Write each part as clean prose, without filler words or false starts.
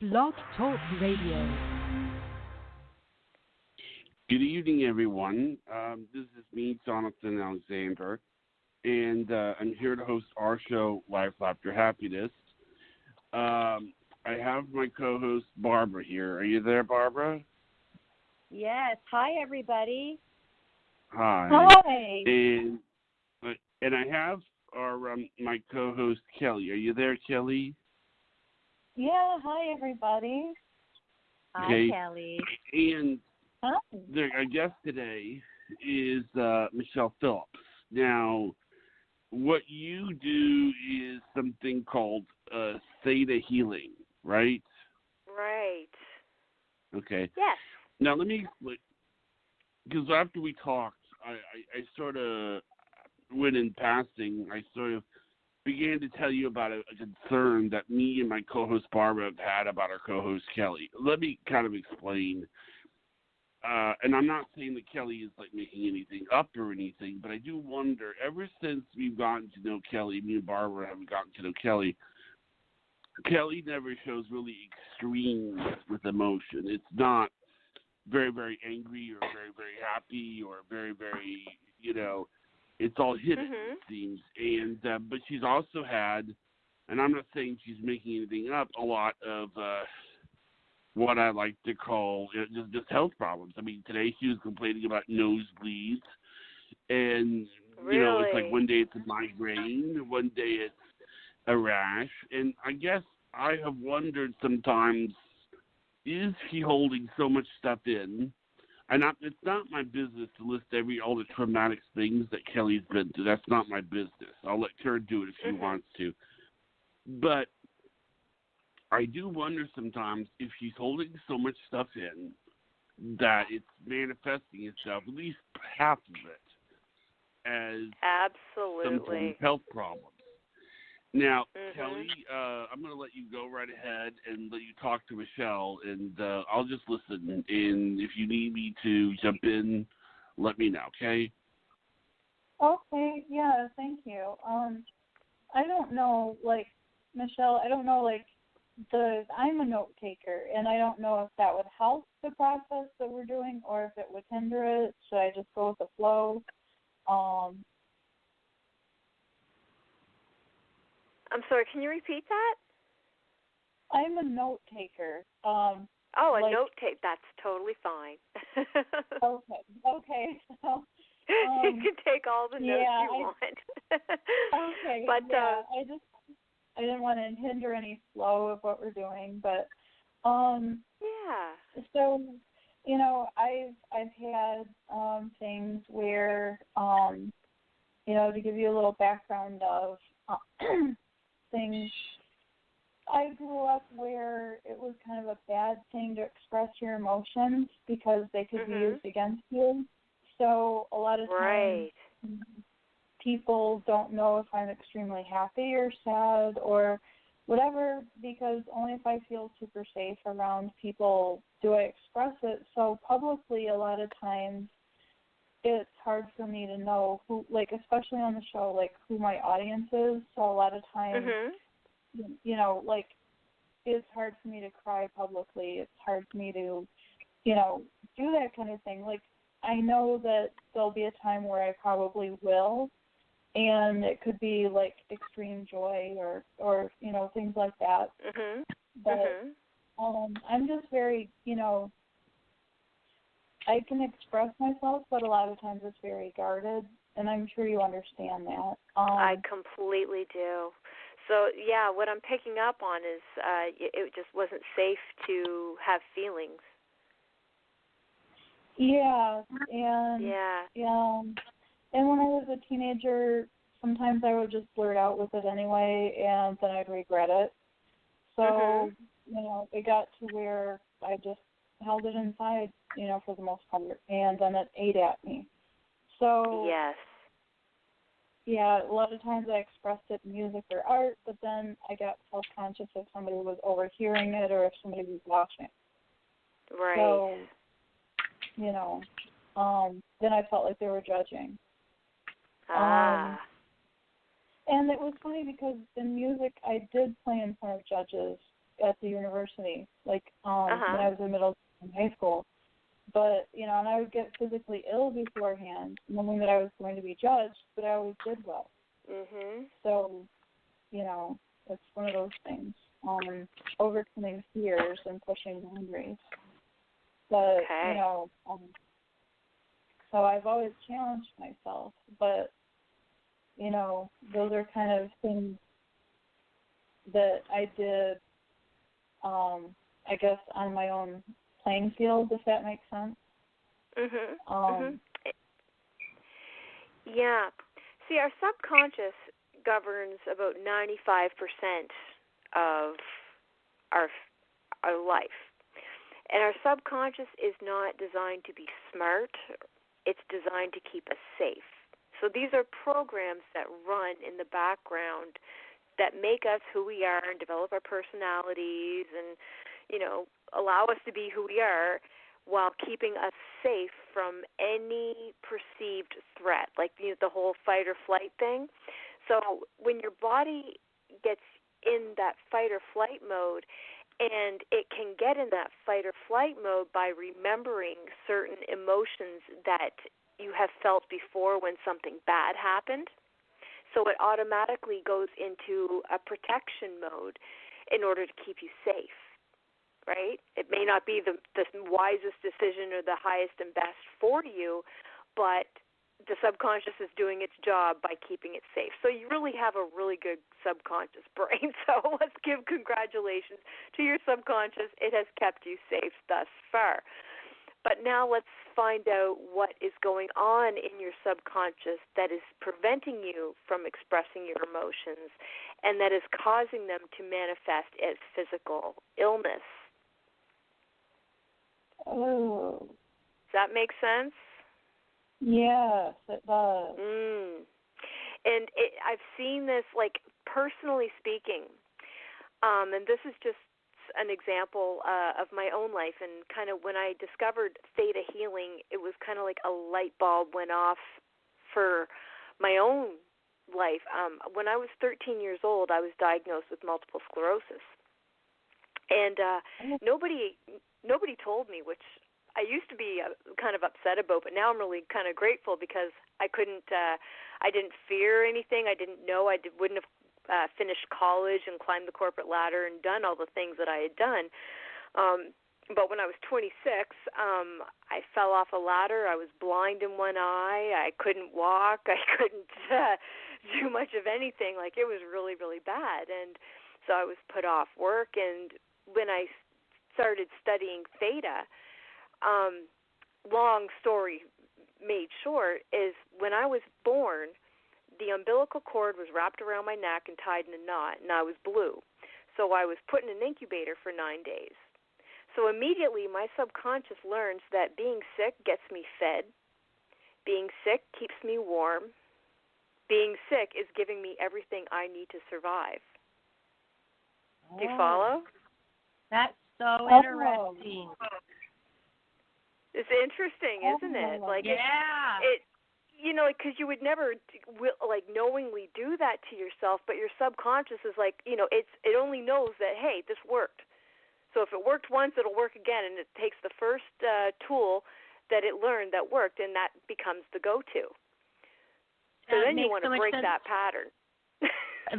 Blog Talk Radio. Good evening, everyone. This is me, Jonathan Alexander, and I'm here to host our show, Life After Happiness. I have my co-host, Barbara, here. Are you there, Barbara? Yes. Hi, everybody. Hi. Hi. And I have our my co-host, Kelly. Are you there, Kelly? Yeah. Hi, everybody. Okay. Hi, Kelly. And Hi. our guest today is Michelle Phillips. Now, what you do is something called theta healing, right? Right. Okay. Yes. Now, let me, because after we talked, I sort of went in passing, I sort of began to tell you about a concern that me and my co-host Barbara have had about our co-host Kelly. Let me kind of explain. And I'm not saying that Kelly is like making anything up or anything, but I do wonder, ever since we've gotten to know Kelly, me and Barbara haven't gotten to know Kelly, Kelly never shows really extremes with emotion. It's not very, very angry or very, very happy or very, very, it's all hidden, it seems. And but she's also had, and I'm not saying she's making anything up, a lot of what I like to call just health problems. I mean, today she was complaining about nosebleeds, and Really? it's like one day it's a migraine, one day it's a rash, and I guess I have wondered sometimes, is she holding so much stuff in? And it's not my business to list all the traumatic things that Kelly's been through. That's not my business. I'll let her do it if she wants to. But I do wonder sometimes if she's holding so much stuff in that it's manifesting itself, at least half of it, as some form of health problems. Now, Kelly, I'm going to let you go right ahead and let you talk to Michelle, and I'll just listen. And if you need me to jump in, let me know, okay? Okay, yeah, thank you. I don't know, Michelle, I'm a note taker, and I don't know if that would help the process that we're doing or if it would hinder it. Should I just go with the flow? I'm sorry, can you repeat that? I'm a note taker. A note tape. That's totally fine. Okay. So, you can take all the notes you want. Okay. But I didn't want to hinder any flow of what we're doing, but yeah. So, I've had things where to give you a little background of things. I grew up where it was kind of a bad thing to express your emotions because they could be used against you. So a lot of times people don't know if I'm extremely happy or sad or whatever, because only if I feel super safe around people do I express it. So publicly, a lot of times it's hard for me to know who, especially on the show, who my audience is. So a lot of times, it's hard for me to cry publicly. It's hard for me to, do that kind of thing. I know that there'll be a time where I probably will, and it could be extreme joy or things like that. But I'm just very, I can express myself, but a lot of times it's very guarded, and I'm sure you understand that. I completely do. So, yeah, what I'm picking up on is it just wasn't safe to have feelings. Yeah, and and when I was a teenager, sometimes I would just blurt out with it anyway, and then I'd regret it. So, it got to where I just held it inside, for the most part, and then it ate at me. So, yes. Yeah, a lot of times I expressed it in music or art, but then I got self-conscious if somebody was overhearing it or if somebody was watching. Right. So, then I felt like they were judging. And it was funny because in music I did play in front of judges at the university, like when I was in middle and high school. But, and I would get physically ill beforehand, knowing that I was going to be judged, but I always did well. Mhm. So, it's one of those things. Overcoming fears and pushing boundaries. But, Okay. so I've always challenged myself, but, those are kind of things that I did, I guess, on my own playing field, if that makes sense. Mhm. Yeah. See, our subconscious governs about 95% of our life. And our subconscious is not designed to be smart. It's designed to keep us safe. So these are programs that run in the background that make us who we are and develop our personalities and, allow us to be who we are while keeping us safe from any perceived threat, like the whole fight or flight thing. So when your body gets in that fight or flight mode, and it can get in that fight or flight mode by remembering certain emotions that you have felt before when something bad happened. So it automatically goes into a protection mode in order to keep you safe, right? It may not be the wisest decision or the highest and best for you, but the subconscious is doing its job by keeping it safe. So you really have a really good subconscious brain. So let's give congratulations to your subconscious. It has kept you safe thus far. But now let's find out what is going on in your subconscious that is preventing you from expressing your emotions and that is causing them to manifest as physical illness. Oh. Does that make sense? Yes, it does. And I've seen this, like, personally speaking, and this is just an example of my own life, and kind of when I discovered theta healing, it was kind of like a light bulb went off for my own life. When I was 13 years old, I was diagnosed with multiple sclerosis, and nobody told me, which I used to be kind of upset about, but now I'm really kind of grateful because I didn't fear anything. I didn't know. Wouldn't have finished college and climbed the corporate ladder and done all the things that I had done. But when I was 26, I fell off a ladder. I was blind in one eye. I couldn't walk. I couldn't do much of anything. Like, it was really, really bad. And so I was put off work. And when I started studying theta, long story made short, is when I was born, the umbilical cord was wrapped around my neck and tied in a knot, and I was blue. So I was put in an incubator for 9 days. So immediately my subconscious learns that being sick gets me fed, being sick keeps me warm, being sick is giving me everything I need to survive. Do you follow? That's so interesting. It's interesting, isn't it? Like, yeah. It because you would never, like, knowingly do that to yourself, but your subconscious is like, it only knows that, hey, this worked. So if it worked once, it'll work again, and it takes the first tool that it learned that worked, and that becomes the go-to. So then you want to break that pattern.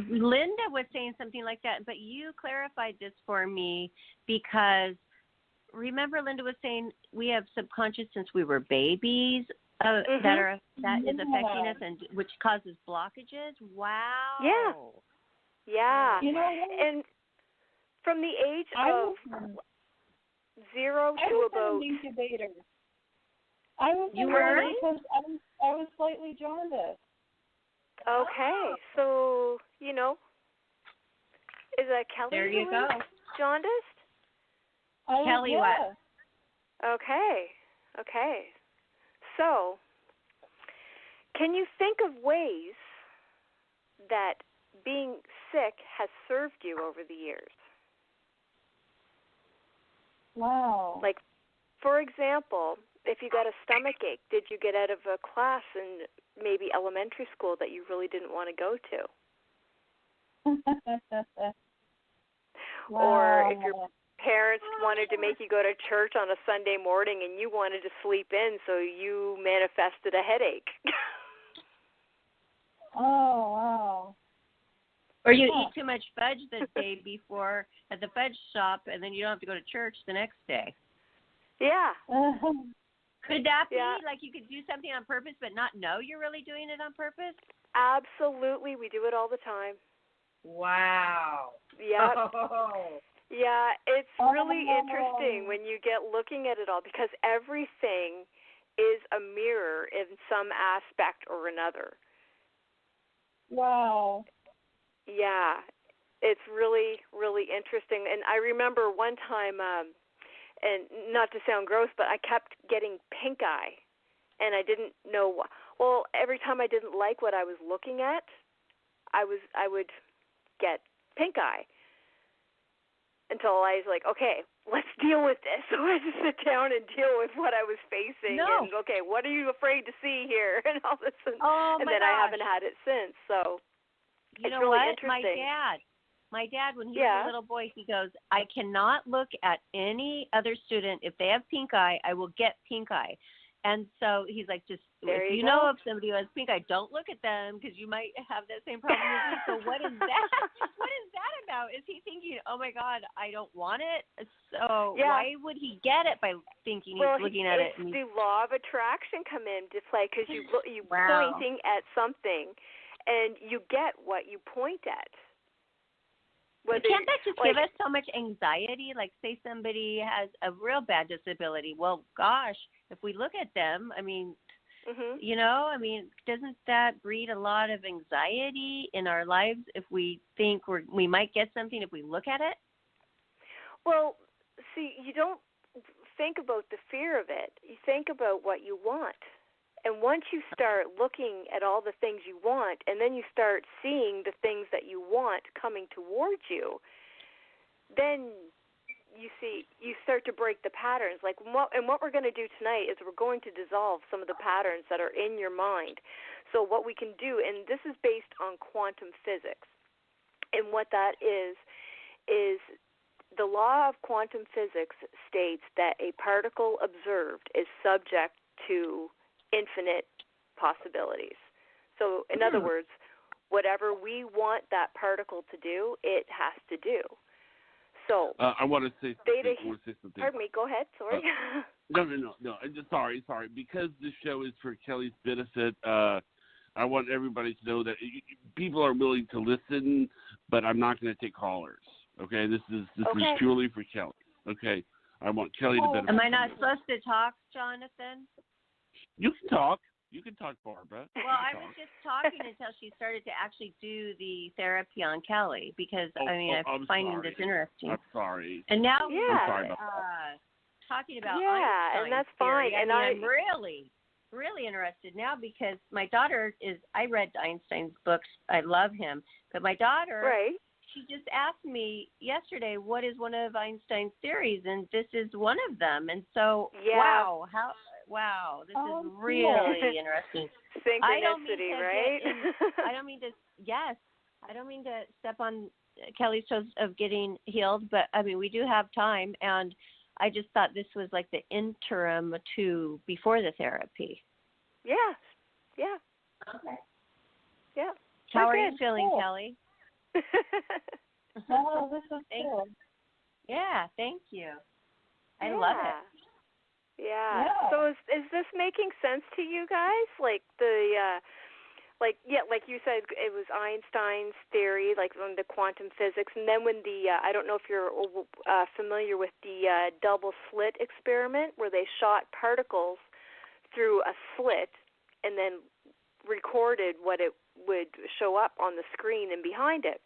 Linda was saying something like that, but you clarified this for me because remember Linda was saying we have subconscious since we were babies that is affecting us and which causes blockages. Wow. Yeah. And from the age of 0 to about in an incubator. I was because I was slightly jaundiced. Okay, so is that Kelly? There you go. Jaundiced? Kelly, what? Okay. So, can you think of ways that being sick has served you over the years? Wow. Like, for example, if you got a stomach ache, did you get out of a class in maybe elementary school that you really didn't want to go to? Or Wow. if your parents wanted to make you go to church on a Sunday morning and you wanted to sleep in, so you manifested a headache. Oh, wow. Or you eat too much fudge the day before at the fudge shop, and then you don't have to go to church the next day. Yeah. Could that be Yeah. like you could do something on purpose but not know you're really doing it on purpose? Absolutely. We do it all the time. Wow. Yep. Oh. Yeah, it's really Oh. interesting when you get looking at it all, because everything is a mirror in some aspect or another. Wow. Yeah, it's really, really interesting. And I remember one time, and not to sound gross, but I kept getting pink eye, and I didn't know why. Well, every time I didn't like what I was looking at, I would get pink eye until I was like, okay, let's deal with this. So I had to sit down and deal with what I was facing. No. And okay, what are you afraid to see here, and all this, and Oh, my then gosh. I haven't had it since. So You it's know really what? interesting. My dad, when he Yeah. was a little boy, he goes, I cannot look at any other student. If they have pink eye, I will get pink eye. And so he's like, just There if you you go. know of somebody who has pink eye, don't look at them because you might have that same problem as me. So what is that? What is that about? Is he thinking, oh my God, I don't want it? So Yeah. why would he get it by thinking Well, he's looking at it? it's the law of attraction come into play, because you Wow. pointing at something, and you get what you point at. But can't that just like, give us so much anxiety? Like, say somebody has a real bad disability. Well, gosh, if we look at them, I mean, Mhm. you know, I mean, doesn't that breed a lot of anxiety in our lives if we think we might get something if we look at it? Well, see, you don't think about the fear of it. You think about what you want. And once you start looking at all the things you want, and then you start seeing the things that you want coming towards you, then you start to break the patterns. Like, what we're going to do tonight is we're going to dissolve some of the patterns that are in your mind. So what we can do, and this is based on quantum physics, and what that is the law of quantum physics states that a particle observed is subject to infinite possibilities. So, in other words, whatever we want that particle to do, it has to do. So, I want to say something. Pardon me. Go ahead. Sorry. No. I'm just sorry. Because this show is for Kelly's benefit, I want everybody to know that people are willing to listen, but I'm not going to take callers. Okay, this is purely for Kelly. Okay, I want Kelly to benefit. Am I not supposed to talk, Jonathan? You can talk. You can talk, Barbara. Well, I was just talking until she started to actually do the therapy on Kelly because, I'm finding this interesting. I'm sorry. And now Yeah. we're I'm sorry about talking about Yeah, Einstein's and that's theory. fine. And I'm really interested now because my daughter I read Einstein's books. I love him. But my daughter, right. she just asked me yesterday, what is one of Einstein's theories? And this is one of them. And so, Yeah. wow, this Oh, is really interesting. Synchronicity, right? I don't mean to step on Kelly's toes of getting healed, but I mean, we do have time, and I just thought this was like the interim to before the therapy. Yeah. Okay. Yeah. How are We're you good. feeling, Cool. Kelly? Oh, this is cool. Yeah, thank you. I love it. Yeah. Yeah. So is this making sense to you guys? Like like you said, it was Einstein's theory, like on the quantum physics, and then when I don't know if you're familiar with the double slit experiment, where they shot particles through a slit and then recorded what it would show up on the screen and behind it.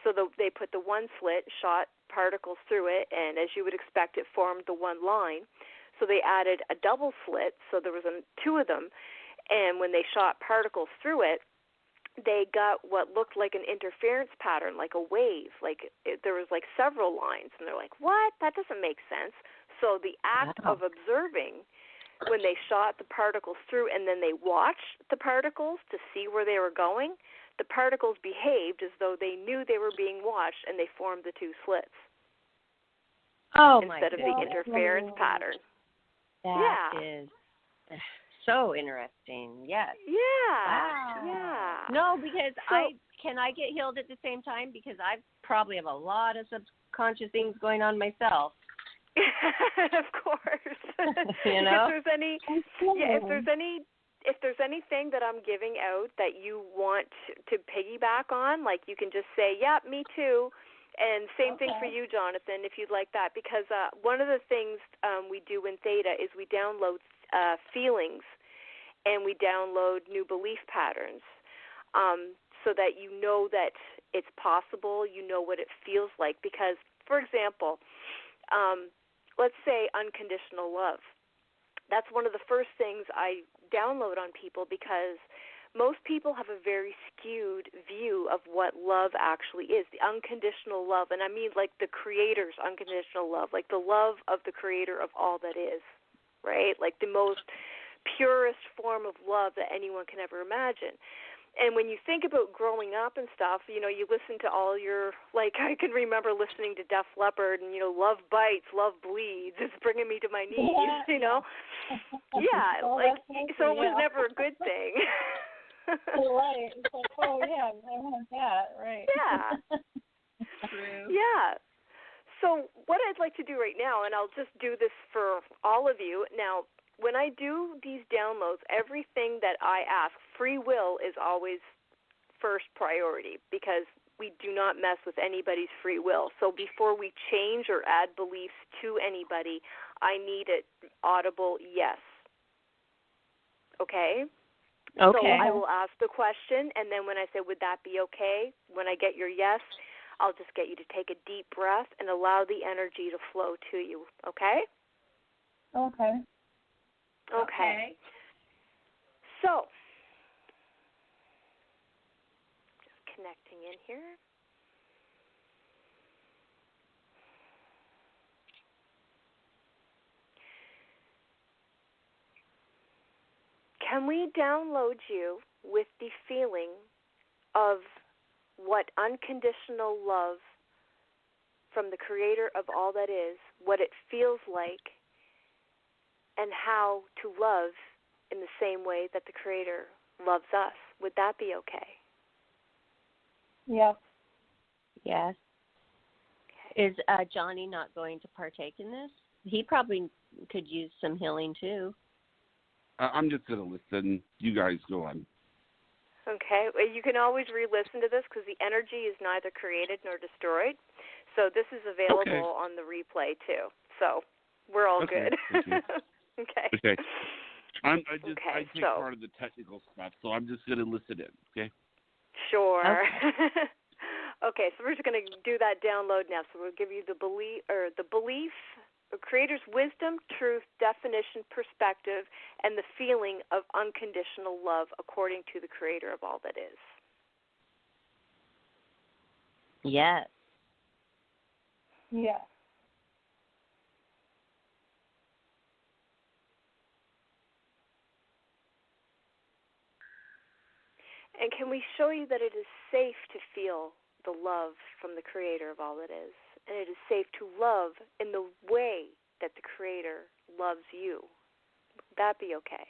So they put the one slit, shot particles through it, and as you would expect, it formed the one line. So they added a double slit, so there was two of them, and when they shot particles through it, they got what looked like an interference pattern, like a wave. There was like several lines, and they're like, what? That doesn't make sense. So the act of observing when they shot the particles through and then they watched the particles to see where they were going, the particles behaved as though they knew they were being watched, and they formed the two slits instead of the interference pattern. That is so interesting. Yes. Yeah. Wow. Yeah. No, because can I get healed at the same time? Because I probably have a lot of subconscious things going on myself. Of course. You know? If there's anything that I'm giving out that you want to piggyback on, like you can just say, "Yeah, me too." And same thing for you, Jonathan, if you'd like that, because one of the things we do in Theta is we download feelings and we download new belief patterns, so that you know that it's possible, you know what it feels like. Because, for example, let's say unconditional love. That's one of the first things I download on people, because most people have a very skewed view of what love actually is, the unconditional love. And I mean like the Creator's unconditional love, like the love of the Creator of all that is, right? Like the most purest form of love that anyone can ever imagine. And when you think about growing up and stuff, you know, you listen to all your, like, I can remember listening to Def Leppard and, you know, love bites, love bleeds, it's bringing me to my knees, you know? Yeah, like, so it was never a good thing. Right. It's like, oh, yeah, I want that, right. Yeah. True. Yeah. So what I'd like to do right now, and I'll just do this for all of you. Now, when I do these downloads, everything that I ask, free will is always first priority, because we do not mess with anybody's free will. So before we change or add beliefs to anybody, I need an audible yes. Okay? Okay. So I will ask the question, and then when I say, would that be okay, when I get your yes, I'll just get you to take a deep breath and allow the energy to flow to you. Okay? Okay. Okay. So, just connecting in here. Can we download you with the feeling of what unconditional love from the Creator of all that is, what it feels like, and how to love in the same way that the Creator loves us? Would that be okay? Yep. Yes. Okay. Is Johnny not going to partake in this? He probably could use some healing too. I'm just going to listen. You guys go on. Okay. Well, you can always re-listen to this, because the energy is neither created nor destroyed. So this is available on the replay too. So we're all good. Okay. Okay. I take part of the technical stuff, so I'm just going to listen in, okay? Sure. Okay. Okay, so we're just going to do that download now. So we'll give you the belief, the Creator's wisdom, truth, definition, perspective, and the feeling of unconditional love according to the Creator of all that is. Yes. Yeah. And can we show you that it is safe to feel the love from the Creator of all that is? And it is safe to love in the way that the Creator loves you. Would that be okay?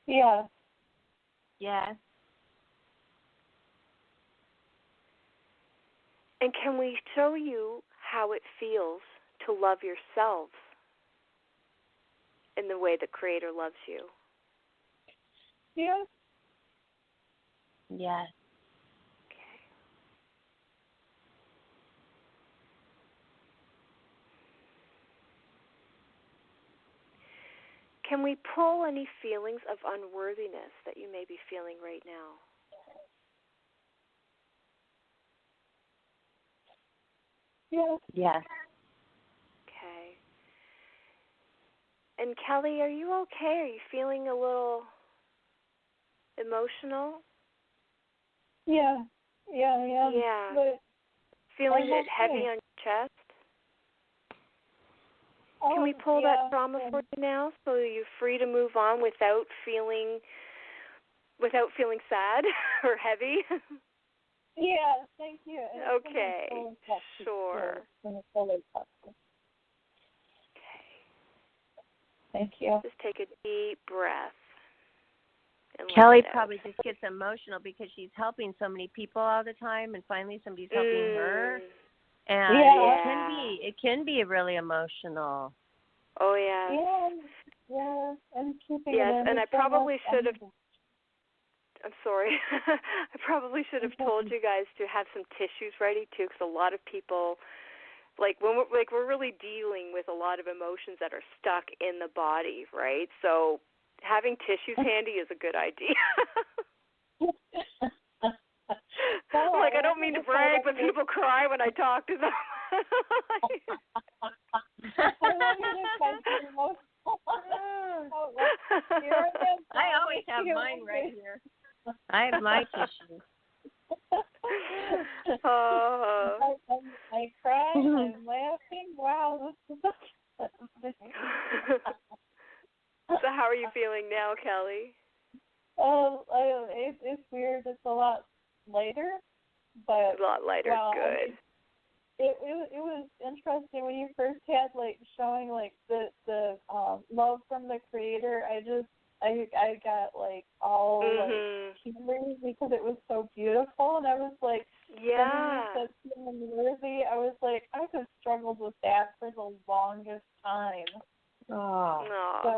Yeah. Yes. And can we show you how it feels to love yourselves in the way the Creator loves you? Yeah. Yes. Okay. Can we pull any feelings of unworthiness that you may be feeling right now? Yeah. Yes. Okay. And Kelly, are you okay? Are you feeling a little emotional? Yeah. Yeah. Yeah. But Feeling it okay. heavy on your chest? Can we pull that trauma for you now, so you're free to move on without feeling sad or heavy? Yeah, thank you. Okay, sure. Okay. Thank you. Just take a deep breath. And Kelly probably just gets emotional because she's helping so many people all the time, and finally somebody's helping her. And it can be really emotional. Oh yeah. Yeah. And and I probably should have. I'm sorry. I probably should have told you guys to have some tissues ready too, because a lot of people, we're really dealing with a lot of emotions that are stuck in the body, right? So having tissues handy is a good idea. I don't mean to brag, but people cry when I talk to them. I always have mine right here. I have my tissue. I cry, I'm laughing. Wow. So how are you feeling now, Kelly? It's weird. It's a lot lighter, but a lot lighter. Good. It was interesting when you first had showing the love from the Creator. I got all teary because it was so beautiful, and I was like, yeah. When you said feeling worthy, I was like, I've just struggled with that for the longest time. Oh. So,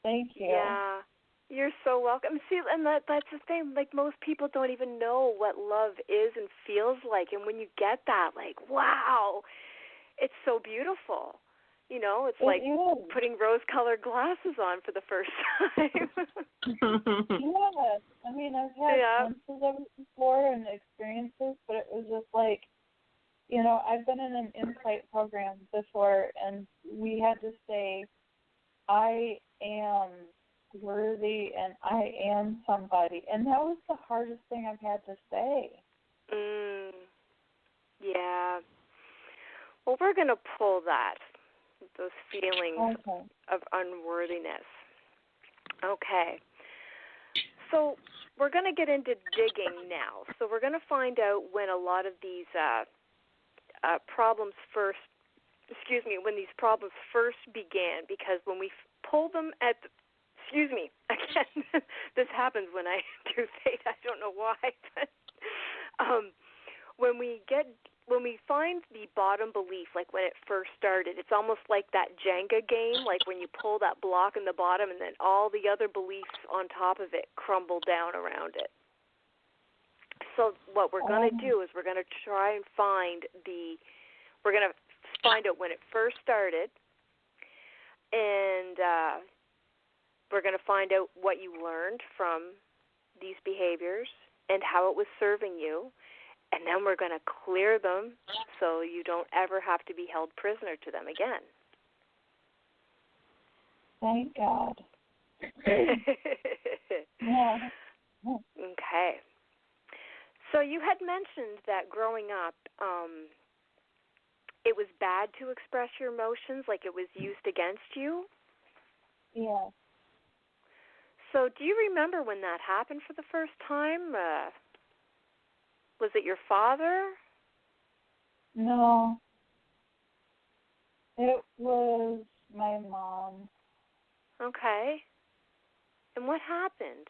thank you. Yeah. You're so welcome. See, and that's the thing. Most people don't even know what love is and feels like. And when you get that, wow, it's so beautiful. It's like putting rose-colored glasses on for the first time. Yeah. I mean, I've had glimpses of it before and experiences, but it was just I've been in an insight program before, and we had to say, I am worthy and I am somebody, and that was the hardest thing I've had to say. Yeah. Well, we're going to pull those feelings of unworthiness. Okay. So we're going to get into digging now. So we're going to find out when a lot of these problems when these problems first began, because when we pull them again, this happens when I do theta. I don't know why, but when we find the bottom belief, when it first started, it's almost like that Jenga game, when you pull that block in the bottom and then all the other beliefs on top of it crumble down around it. So what we're going to do is we're going to try and find out when it first started, and we're going to find out what you learned from these behaviors and how it was serving you, and then we're going to clear them so you don't ever have to be held prisoner to them again. Thank God. Yeah. Okay. So you had mentioned that growing up, it was bad to express your emotions, it was used against you? Yeah. So do you remember when that happened for the first time? Was it your father? No. It was my mom. Okay. And what happened?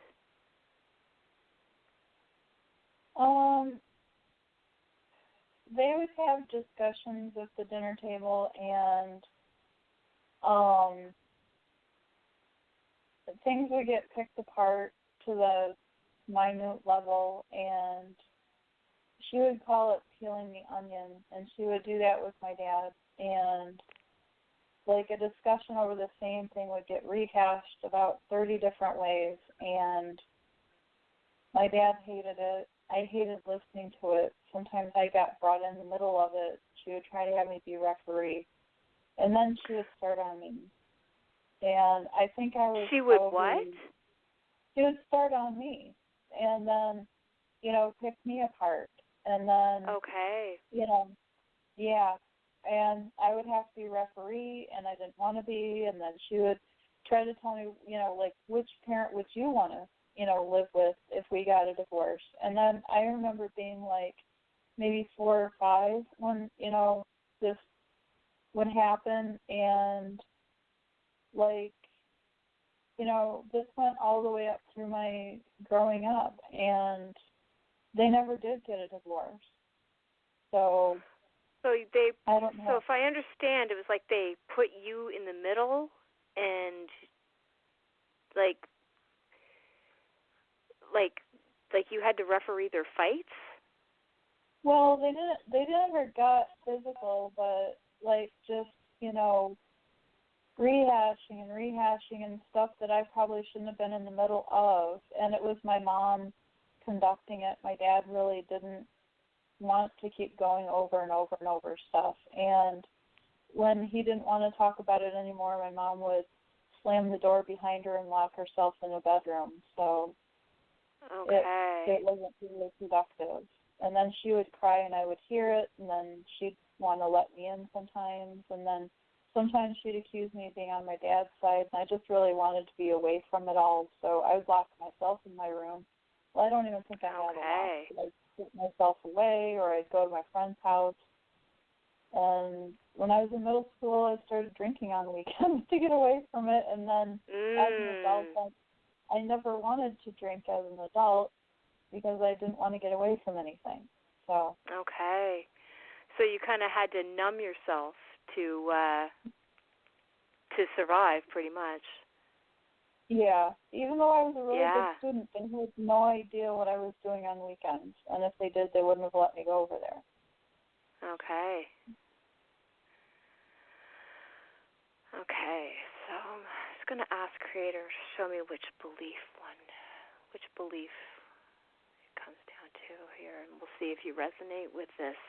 They would have discussions at the dinner table, and things would get picked apart to the minute level, and she would call it peeling the onion, and she would do that with my dad, and a discussion over the same thing would get rehashed about 30 different ways, and my dad hated it. I hated listening to it. Sometimes I got brought in the middle of it. She would try to have me be referee, and then she would start on me. And I think I was... She would what? She would start on me, and then, pick me apart. And then... Okay. Yeah. and I would have to be referee, and I didn't want to be, and then she would try to tell me, like, which parent would you want to, live with if we got a divorce. And then I remember being like maybe 4 or 5 when, this would happen, and like, this went all the way up through my growing up, and they never did get a divorce. So they, I don't know. So if I understand, it was like they put you in the middle, and like you had to referee their fights. Well, they never got physical, but like just rehashing and stuff that I probably shouldn't have been in the middle of. And it was my mom conducting it. My dad really didn't want to keep going over and over and over stuff. And when he didn't want to talk about it anymore, my mom would slam the door behind her and lock herself in a bedroom. So it wasn't really productive. And then she would cry and I would hear it, and then she'd want to let me in sometimes. And then sometimes she'd accuse me of being on my dad's side, and I just really wanted to be away from it all. So I would lock myself in my room. Well, I don't even think I had a lock. I'd put myself away, or I'd go to my friend's house. And when I was in middle school, I started drinking on weekends to get away from it. And then as an adult, I never wanted to drink as an adult because I didn't want to get away from anything. So so you kind of had to numb yourself to survive, pretty much. Yeah, even though I was a really good student, they had no idea what I was doing on weekends, and if they did, they wouldn't have let me go over there. Okay, so I'm just going to ask Creator to show me which belief it comes down to here, and we'll see if you resonate with this.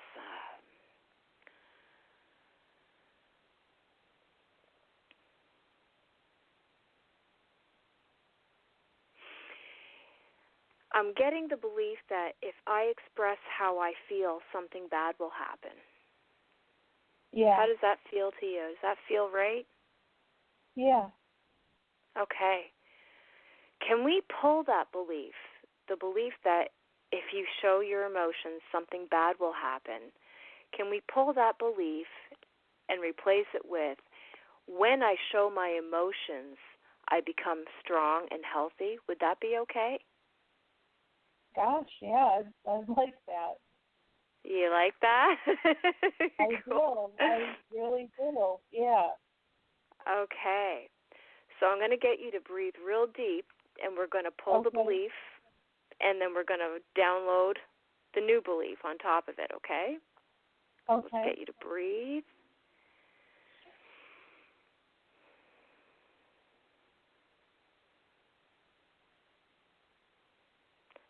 I'm getting the belief that if I express how I feel, something bad will happen. Yeah. How does that feel to you? Does that feel right? Yeah. Okay. Can we pull that belief, the belief that if you show your emotions, something bad will happen? Can we pull that belief and replace it with, when I show my emotions, I become strong and healthy? Would that be okay? Gosh, yeah, I like that. You like that? I Cool. do. I really do. Yeah. Okay. So I'm going to get you to breathe real deep, and we're going to pull the belief, and then we're going to download the new belief on top of it, okay? Okay. Let's get you to breathe.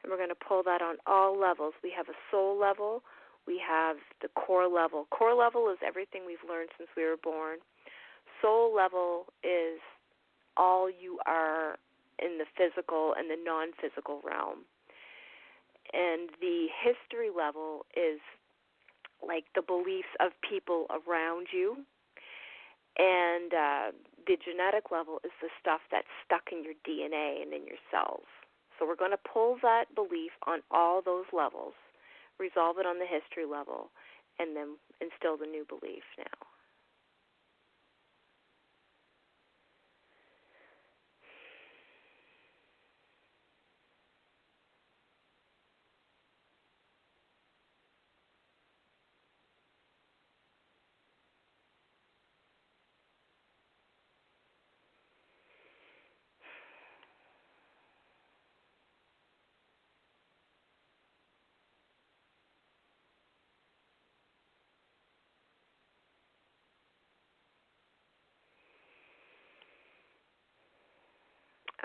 And we're going to pull that on all levels. We have a soul level. We have the core level. Core level is everything we've learned since we were born. Soul level is all you are in the physical and the non-physical realm. And the history level is like the beliefs of people around you. And the genetic level is the stuff that's stuck in your DNA and in your cells. So we're going to pull that belief on all those levels, resolve it on the history level, and then instill the new belief now.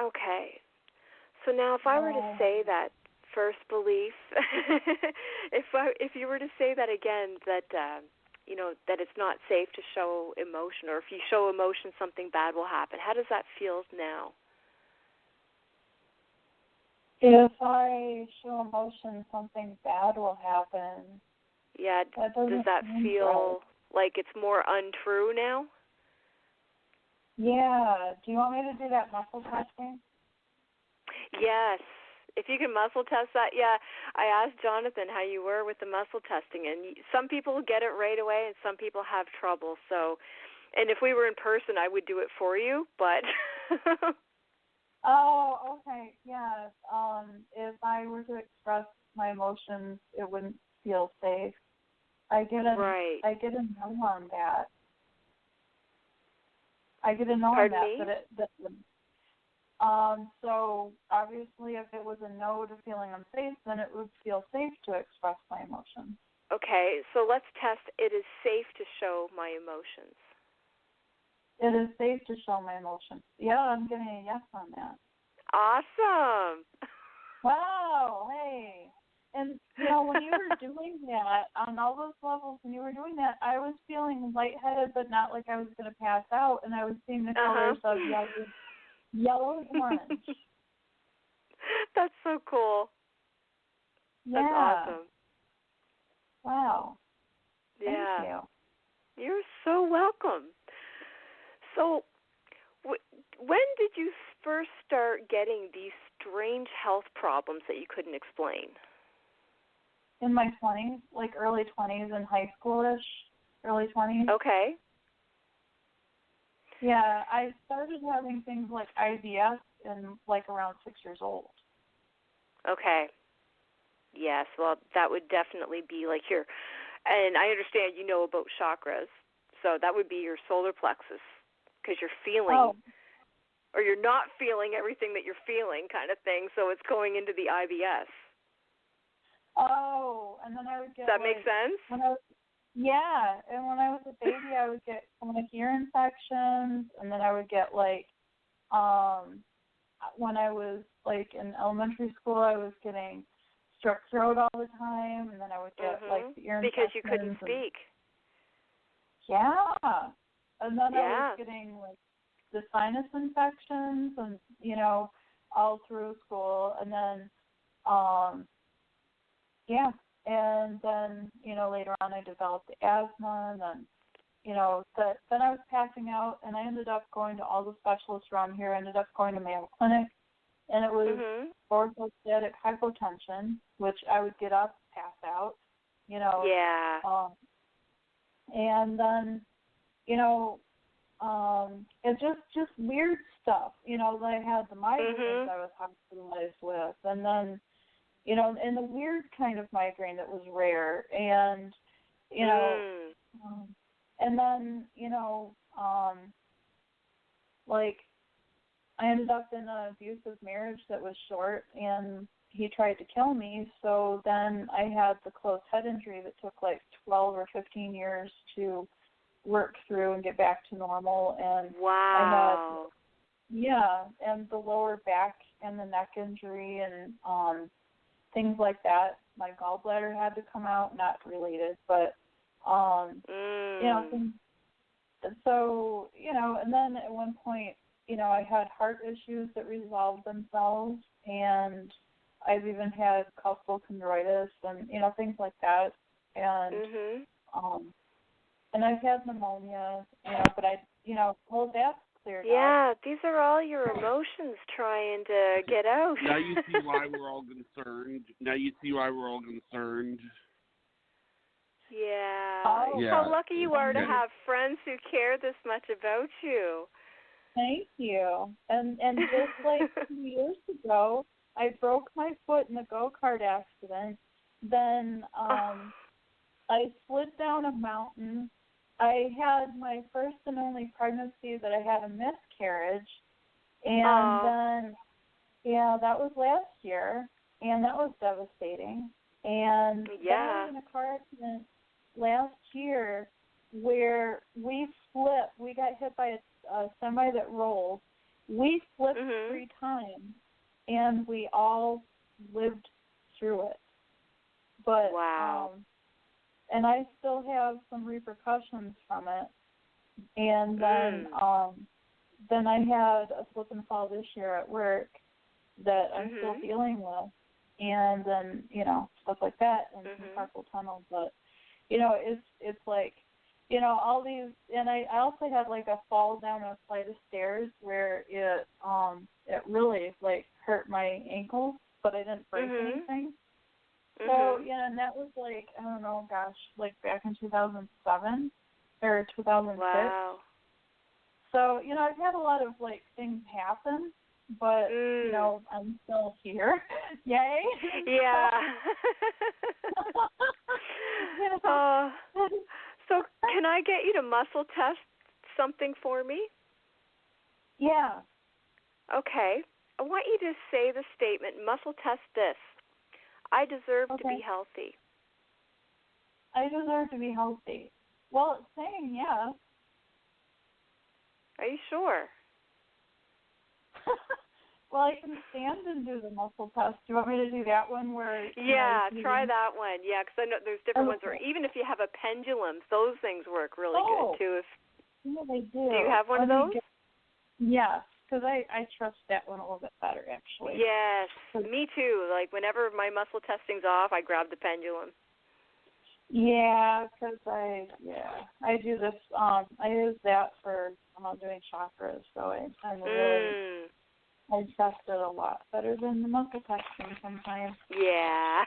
Okay. So now if I were to say that first belief, if you were to say that again, that that it's not safe to show emotion, or if you show emotion, something bad will happen. How does that feel now? If I show emotion, something bad will happen. Yeah, does that feel Like it's more untrue now? Yeah. Do you want me to do that muscle testing? Yes. If you can muscle test that, yeah. I asked Jonathan how you were with the muscle testing, and some people get it right away and some people have trouble. So, and if we were in person, I would do it for you, but... Oh, okay. Yes. If I were to express my emotions, it wouldn't feel safe. I get a no on that. I get a no Pardon on me? that. So obviously, if it was a no to feeling unsafe, then it would feel safe to express my emotions. Okay, so let's test. It is safe to show my emotions. It is safe to show my emotions. Yeah, I'm getting a yes on that. Awesome. Wow. Hey. And, when you were doing that, on all those levels, when you were doing that, I was feeling lightheaded, but not like I was going to pass out, and I was seeing the colors of yellow and orange. That's so cool. Yeah. That's awesome. Wow. Yeah. Thank you. You're so welcome. So, when did you first start getting these strange health problems that you couldn't explain? In my 20s, like early 20s and high schoolish, early 20s. Okay. Yeah, I started having things like IBS in like around 6 years old. Okay. Yes, well, that would definitely be like your, and I understand you know about chakras, so that would be your solar plexus, because you're feeling, or you're not feeling everything that you're feeling kind of thing, so it's going into the IBS. Oh, and then I would get. Does that make sense? And when I was a baby, I would get ear infections, and then I would get when I was like in elementary school, I was getting strep throat all the time, and then I would get the ear infections. Because you couldn't speak. Yeah, and then I was getting the sinus infections, and all through school, and then and then, later on I developed asthma, and then, then I was passing out, and I ended up going to all the specialists around here. I ended up going to Mayo Clinic, and it was orthostatic hypotension, which I would get up, pass out, and then, it's just weird stuff, that I had the migraines I was hospitalized with, and then, and the weird kind of migraine that was rare, and, and then, I ended up in an abusive marriage that was short, and he tried to kill me, so then I had the closed head injury that took 12 or 15 years to work through and get back to normal, and wow. And the lower back and the neck injury, and things like that. My gallbladder had to come out, not related, but things, so and then at one point, I had heart issues that resolved themselves, and I've even had costochondritis and things like that, and and I've had pneumonia, but that's cleared up. Yeah, these are all your emotions trying to get out. Now you see why we're all concerned. Yeah. Oh. How lucky you are to have friends who care this much about you. Thank you. And just 2 years ago, I broke my foot in a go-kart accident. Then I slid down a mountain. I had my first and only pregnancy that I had a miscarriage. And then, that was last year, and that was devastating. And then I was in a car accident last year where we flipped. We got hit by a semi that rolled. We flipped 3 times, and we all lived through it. But and I still have some repercussions from it. And then I had a slip and fall this year at work that I'm still dealing with, and then stuff like that, and some carpal tunnel. But it's like all these, and I also had like a fall down a flight of stairs where it really like hurt my ankle, but I didn't break anything. So, and that was like, I don't know, gosh, like back in 2007 or 2006. Wow. So, I've had a lot of like things happen, but, I'm still here. Yay. Yeah. So can I get you to muscle test something for me? Yeah. Okay. I want you to say the statement, muscle test this. I deserve to be healthy. I deserve to be healthy. Well, it's saying yes. Are you sure? Well, I can stand and do the muscle test. Do you want me to do that one where? Yeah, try that one. Yeah, because I know there's different ones. Or even if you have a pendulum, those things work really good too. Yeah, they do. Do you have one of those? Yes, because I trust that one a little bit better, actually. Yes, me too. Like whenever my muscle testing's off, I grab the pendulum. Yeah, because I do this. I use that for doing chakras, so I'm really. I trust it a lot better than the muscle testing sometimes. Yeah.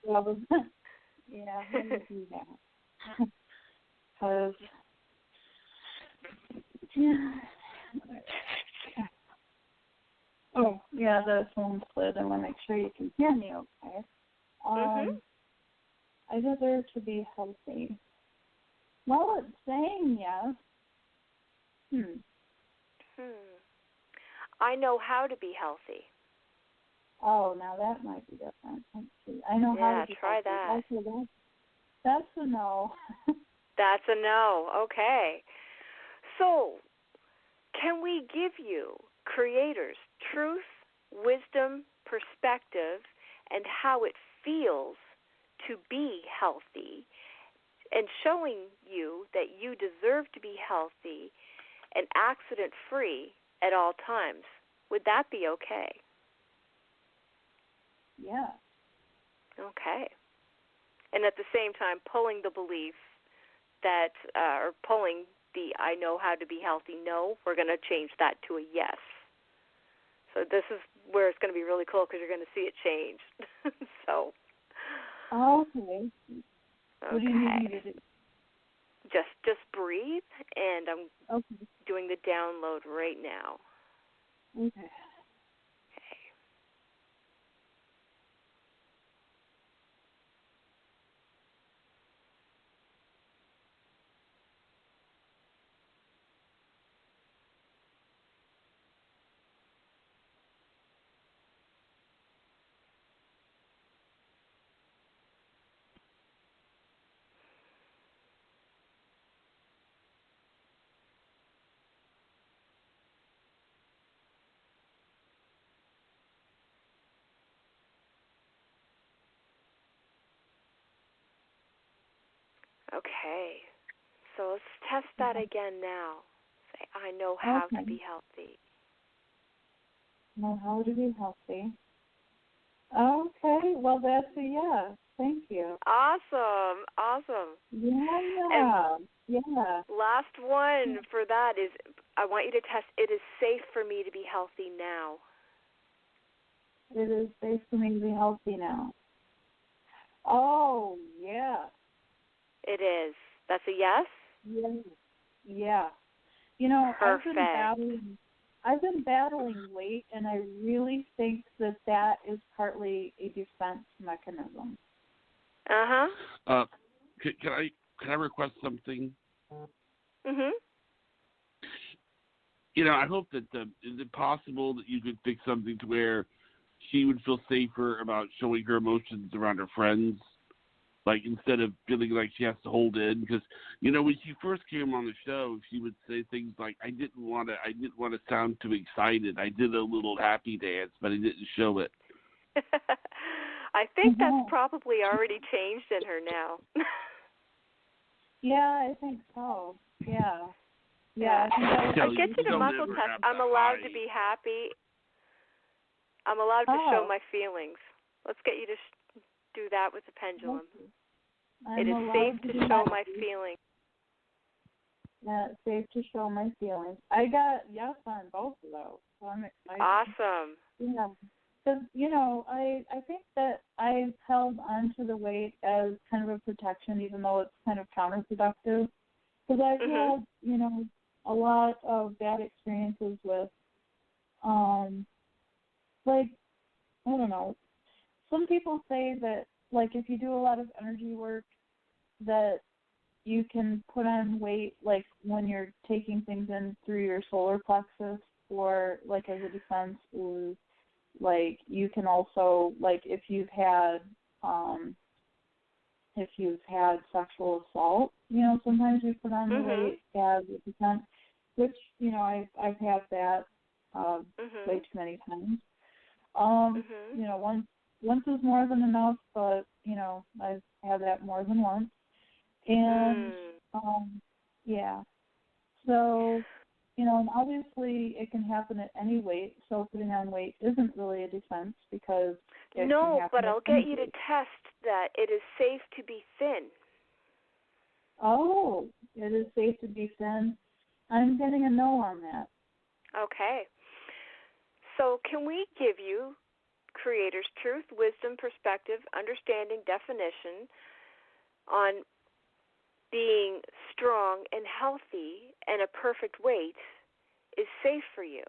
Yeah, let me do that. Because, oh, yeah, this one slid. I want to make sure you can hear me okay. I deserve to be healthy. Well, it's saying yes. I know how to be healthy. Oh, now that might be different. Let's see. I know how to be try healthy. that. Okay, that's a no. That's a no. Okay. So, can we give you, creators, truth, wisdom, perspective, and how it feels to be healthy, and showing you that you deserve to be healthy and accident-free at all times? Would that be okay? Yeah. Okay. And at the same time, pulling the belief that, or pulling the I know how to be healthy no, we're going to change that to a yes. So this is where it's going to be really cool because you're going to see it change. So. Okay. What do you need me to do? Just breathe, and I'm doing the download right now. Okay. Okay. So let's test that again now. Say, I know how to be healthy. Know how to be healthy. Okay. Well, that's a yes. Thank you. Awesome. Awesome. Yeah. And yeah. Last one for that is I want you to test, it is safe for me to be healthy now. It is safe for me to be healthy now. Oh, yeah. It is. That's a yes? Yeah. Perfect. I've been battling weight, and I really think that is partly a defense mechanism. Uh-huh. Can I request something? Mhm. I hope that is it possible that you could fix something to where she would feel safer about showing her emotions around her friends, like instead of feeling like she has to hold in? Because when she first came on the show, she would say things like, "I didn't want to sound too excited. I did a little happy dance, but I didn't show it." I think that's probably already changed in her now. Yeah, I think so. Yeah. I get you to muscle test. I'm allowed to be happy. I'm allowed to show my feelings. Let's get you to do that with the pendulum. It is safe to show my feelings. Yeah, it's safe to show my feelings. I got yes on both of those, so I'm excited. Awesome. Yeah. Because, I think that I've held onto the weight as kind of a protection, even though it's kind of counterproductive. Because I've had, a lot of bad experiences with, like, I don't know. Some people say that, like, if you do a lot of energy work, that you can put on weight, like, when you're taking things in through your solar plexus, or, like, as a defense, or, like, you can also, like, if you've had sexual assault, sometimes you put on the weight as a defense, which, I've had that way too many times. Once is more than enough, but, I've had that more than once. And, yeah. So, and obviously it can happen at any weight, so putting on weight isn't really a defense because it can happen but at I'll any get you to weight. test that it is safe to be thin. Oh, it is safe to be thin. I'm getting a no on that. Okay. So can we give you Creator's truth, wisdom, perspective, understanding, definition on being strong and healthy and a perfect weight is safe for you?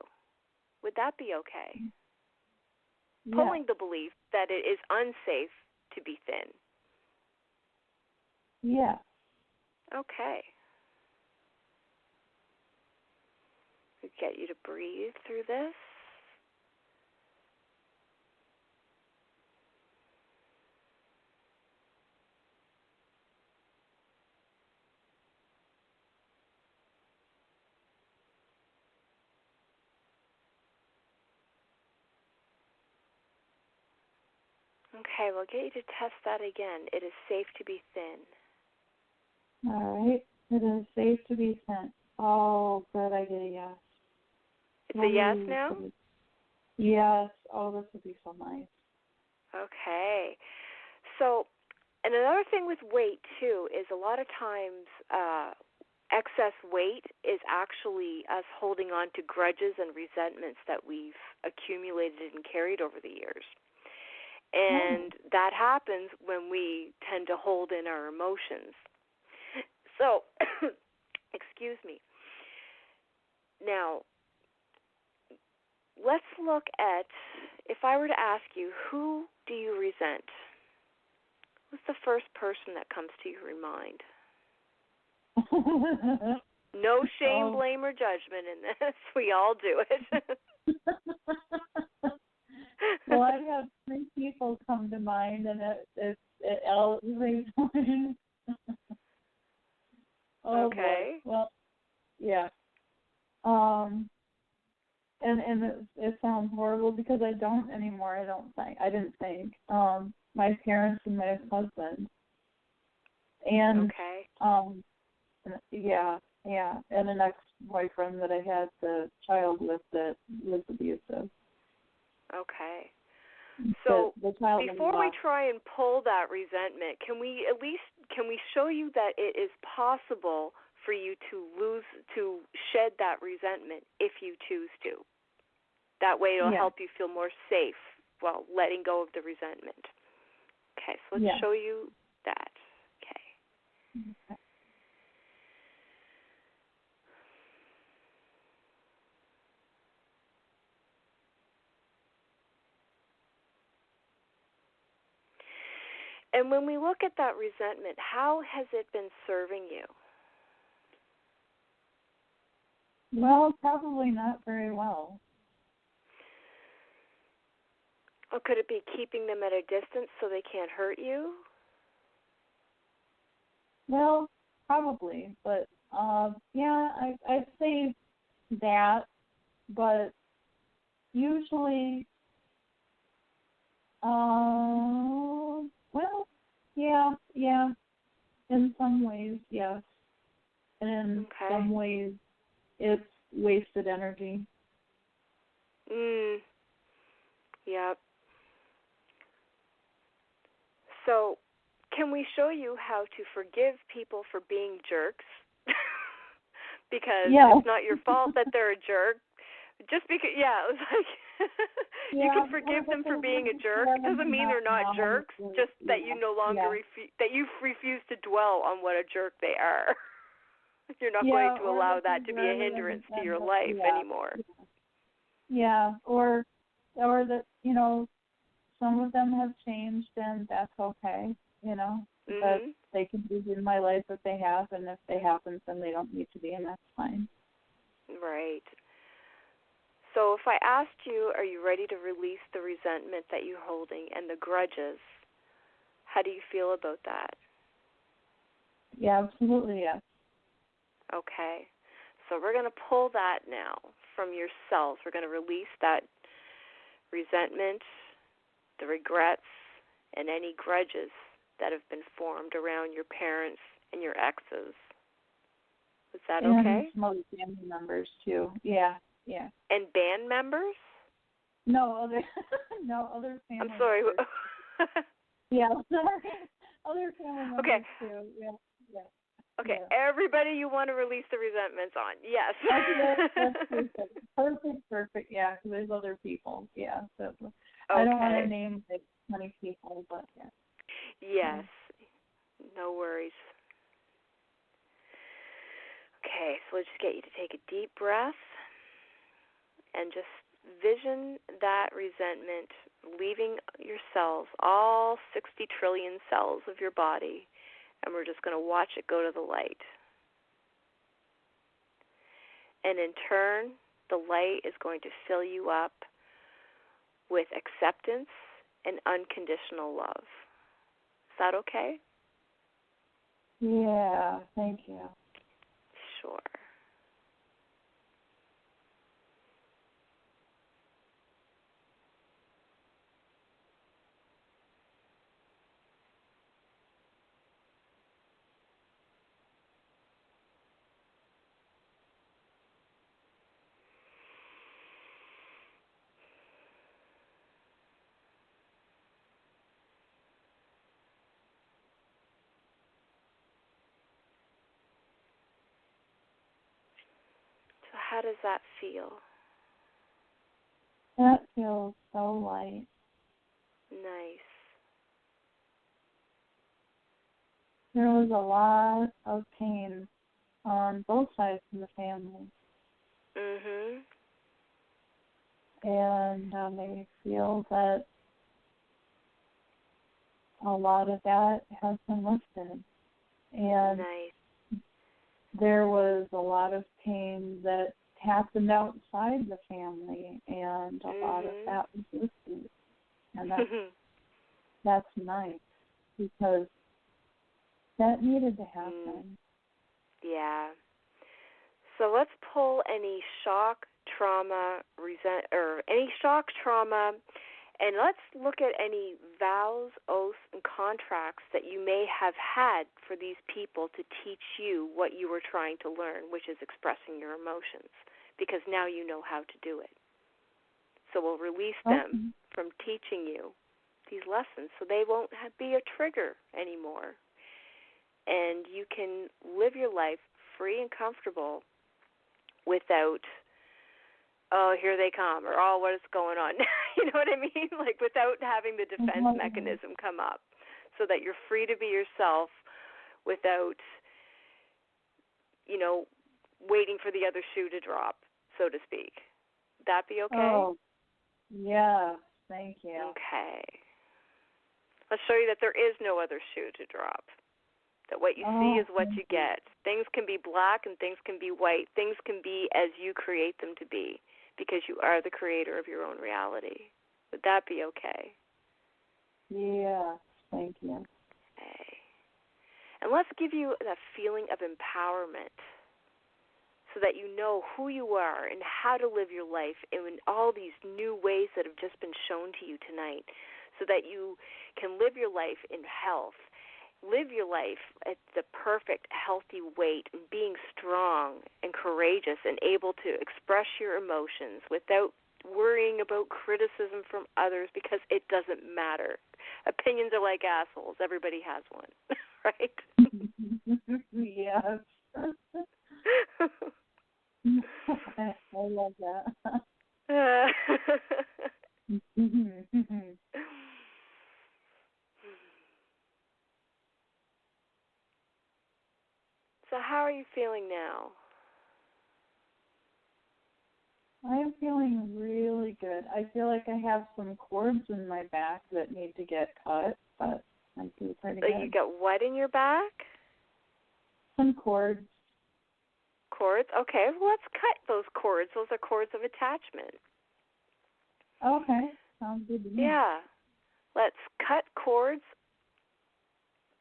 Would that be okay? Yeah. Pulling the belief that it is unsafe to be thin. Yeah. Okay. We get you to breathe through this. Okay, we'll get you to test that again. It is safe to be thin. All right. It is safe to be thin. Oh, good. I get a yes. It's a yes now? Good. Yes. Oh, this would be so nice. Okay. So, and another thing with weight, too, is a lot of times excess weight is actually us holding on to grudges and resentments that we've accumulated and carried over the years. And that happens when we tend to hold in our emotions. So, excuse me. Now, let's look at, if I were to ask you, who do you resent? Who's the first person that comes to your mind? No shame, blame, or judgment in this. We all do it. Well, I've had 3 people come to mind, and it elevates mine. Okay. Boy. Well, yeah. And it sounds horrible because I don't anymore. I didn't think. My parents and my husband. And yeah, and an ex-boyfriend that I had the child with that was abusive. Okay. So before we left. try and pull that resentment, can we show you that it is possible for you to shed that resentment if you choose to? That way it'll help you feel more safe while letting go of the resentment. Okay, so let's show you that. Okay. And when we look at that resentment, how has it been serving you? Well, probably not very well. Or could it be keeping them at a distance so they can't hurt you? Well, probably, but I'd say that, but usually, in some ways, yes, and in some ways, it's wasted energy. Yep. So, can we show you how to forgive people for being jerks? because Yeah. it's not your fault that they're a jerk. Just because, it was like you can forgive them for being a jerk. It doesn't mean they're not jerks. Just that you no longer that you refuse to dwell on what a jerk they are. You're not going to allow that to be a hindrance to your life anymore. Yeah, or that some of them have changed, and that's okay. But they can be in my life if they have, and if they haven't, then they don't need to be, and that's fine. Right. So if I asked you, are you ready to release the resentment that you're holding and the grudges, how do you feel about that? Yeah, absolutely, yes. Okay. So we're going to pull that now from your cells. We're going to release that resentment, the regrets, and any grudges that have been formed around your parents and your exes. Is that okay? And some other family members, too. Yeah. And band members? No, other family I'm sorry. members. Yeah, other family members, okay. too. Yeah. Okay, yeah. Everybody you want to release the resentments on. Yes. Okay, that's perfect. Yeah, because there's other people. Yeah. So I don't want to name like 20 people, but yeah. Yes. No worries. Okay, so let's just get you to take a deep breath and just vision that resentment leaving your cells, all 60 trillion cells of your body, and we're just going to watch it go to the light. And in turn, the light is going to fill you up with acceptance and unconditional love. Is that okay? Yeah, thank you. Sure. So how does that feel? That feels so light. Nice. There was a lot of pain on both sides of the family. Mhm. And I feel that a lot of that has been lifted. And nice. There was a lot of pain that happened outside the family, and a lot of that was lifted. And that's nice, because that needed to happen. Yeah. So let's pull any shock, trauma, any shock, trauma, and let's look at any vows, oaths, and contracts that you may have had for these people to teach you what you were trying to learn, which is expressing your emotions, because now you know how to do it. So we'll release them from teaching you these lessons so they won't be a trigger anymore. And you can live your life free and comfortable without, oh, here they come, or oh, what is going on? You know what I mean? Like without having the defense mechanism come up, so that you're free to be yourself without, waiting for the other shoe to drop, so to speak. That be okay? Oh, yeah, thank you. Okay. Let's show you that there is no other shoe to drop. That what you see is what you get. Things can be black and things can be white. Things can be as you create them to be, because you are the creator of your own reality. Would that be okay? Yeah, thank you. Okay. And let's give you that feeling of empowerment, so that you know who you are and how to live your life in all these new ways that have just been shown to you tonight, so that you can live your life in health, live your life at the perfect, healthy weight, and being strong and courageous and able to express your emotions without worrying about criticism from others, because it doesn't matter. Opinions are like assholes. Everybody has one, right? Yes. love that. So how are you feeling now? I am feeling really good. I feel like I have some cords in my back that need to get cut, but I feel pretty good. You got what in your back? Some cords. Cords? Okay, well, let's cut those cords. Those are cords of attachment. Okay, sounds good to me. Yeah. Let's cut cords,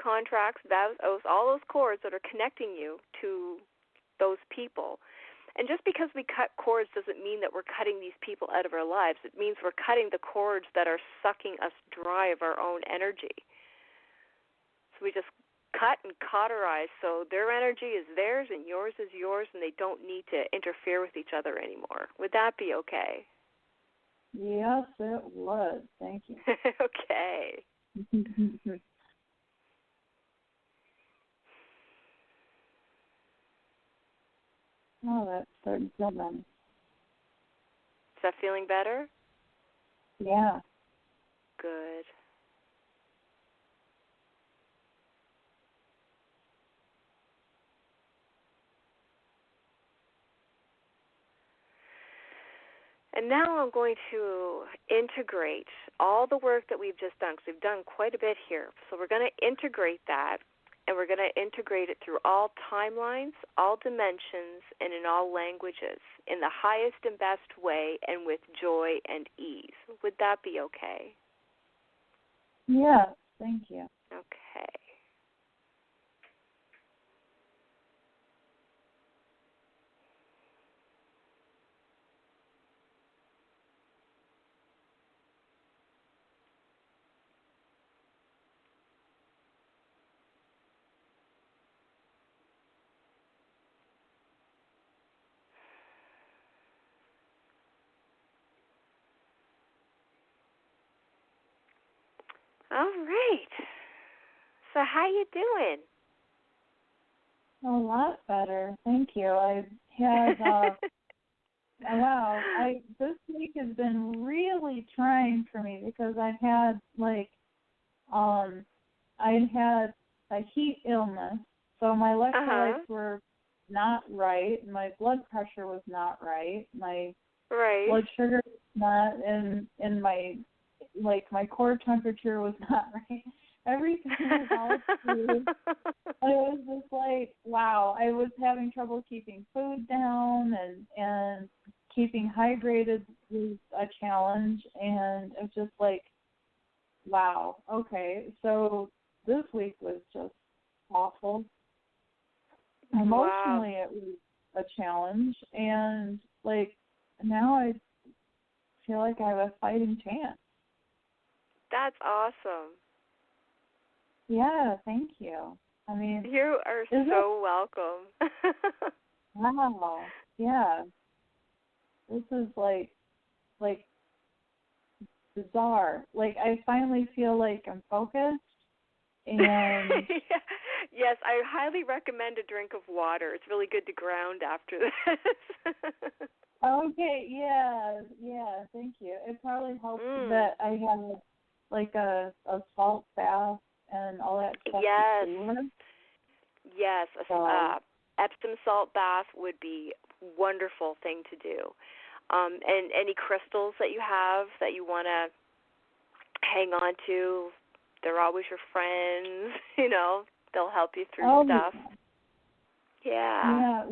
contracts, vows, oaths, all those cords that are connecting you to those people. And just because we cut cords doesn't mean that we're cutting these people out of our lives. It means we're cutting the cords that are sucking us dry of our own energy. So we just cut and cauterize so their energy is theirs and yours is yours, and they don't need to interfere with each other anymore. Would that be okay? Yes, it would. Thank you. Okay. Oh, that's starting to feel better. Is that feeling better? Yeah. Good. And now I'm going to integrate all the work that we've just done, because we've done quite a bit here. So we're going to integrate that, and we're going to integrate it through all timelines, all dimensions, and in all languages, in the highest and best way, and with joy and ease. Would that be okay? Yeah, thank you. Okay. All right. So how you doing? A lot better. Thank you. I had wow, this week has been really trying for me because I've had I'd had a heat illness, so my electrolytes were not right, my blood pressure was not right, my blood sugar was not, and my my core temperature was not right. Everything was all screwed. It was just like, wow, I was having trouble keeping food down, and keeping hydrated was a challenge, and it's just like, wow, okay, so this week was just awful. Emotionally, it was a challenge, and now I feel like I have a fighting chance. That's awesome. Yeah, thank you. I mean, you are so welcome. Wow. Yeah. This is like bizarre. I finally feel like I'm focused, and yes, I highly recommend a drink of water. It's really good to ground after this. Okay, yeah, thank you. It probably helps that I have a salt bath and all that stuff. Yes, Epsom salt bath would be a wonderful thing to do. And any crystals that you have that you want to hang on to, they're always your friends. They'll help you through stuff. Yeah.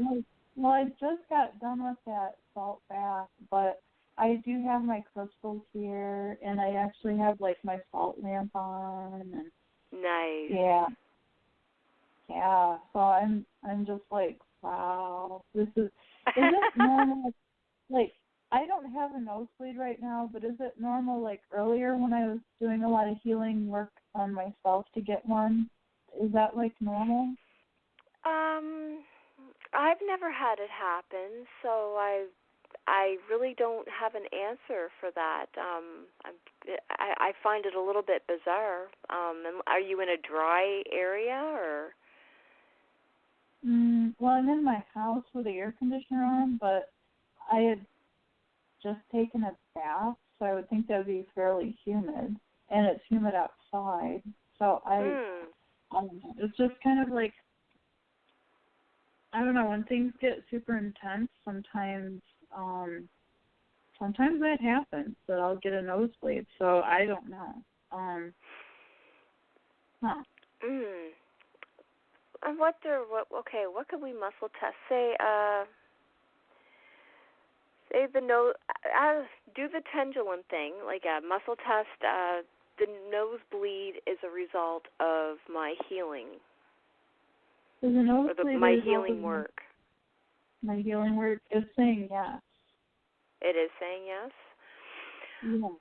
Well, I just got done with that salt bath, but I do have my crystals here, and I actually have my salt lamp on. And nice. Yeah. So I'm just wow. Is it normal? I don't have a nosebleed right now, but is it normal earlier when I was doing a lot of healing work on myself to get one? Is that normal? I've never had it happen, so I really don't have an answer for that. I find it a little bit bizarre. Are you in a dry area or? Well, I'm in my house with the air conditioner on, but I had just taken a bath, so I would think that would be fairly humid, and it's humid outside. So it's just kind of like, I don't know, when things get super intense, sometimes that happens, that I'll get a nosebleed. So I don't know. I wonder what could we muscle test? Say the nose. Do the pendulum thing, like a muscle test. The nosebleed is a result of my healing. Is a nosebleed my healing work? My healing work is saying yes. It is saying yes? Yeah.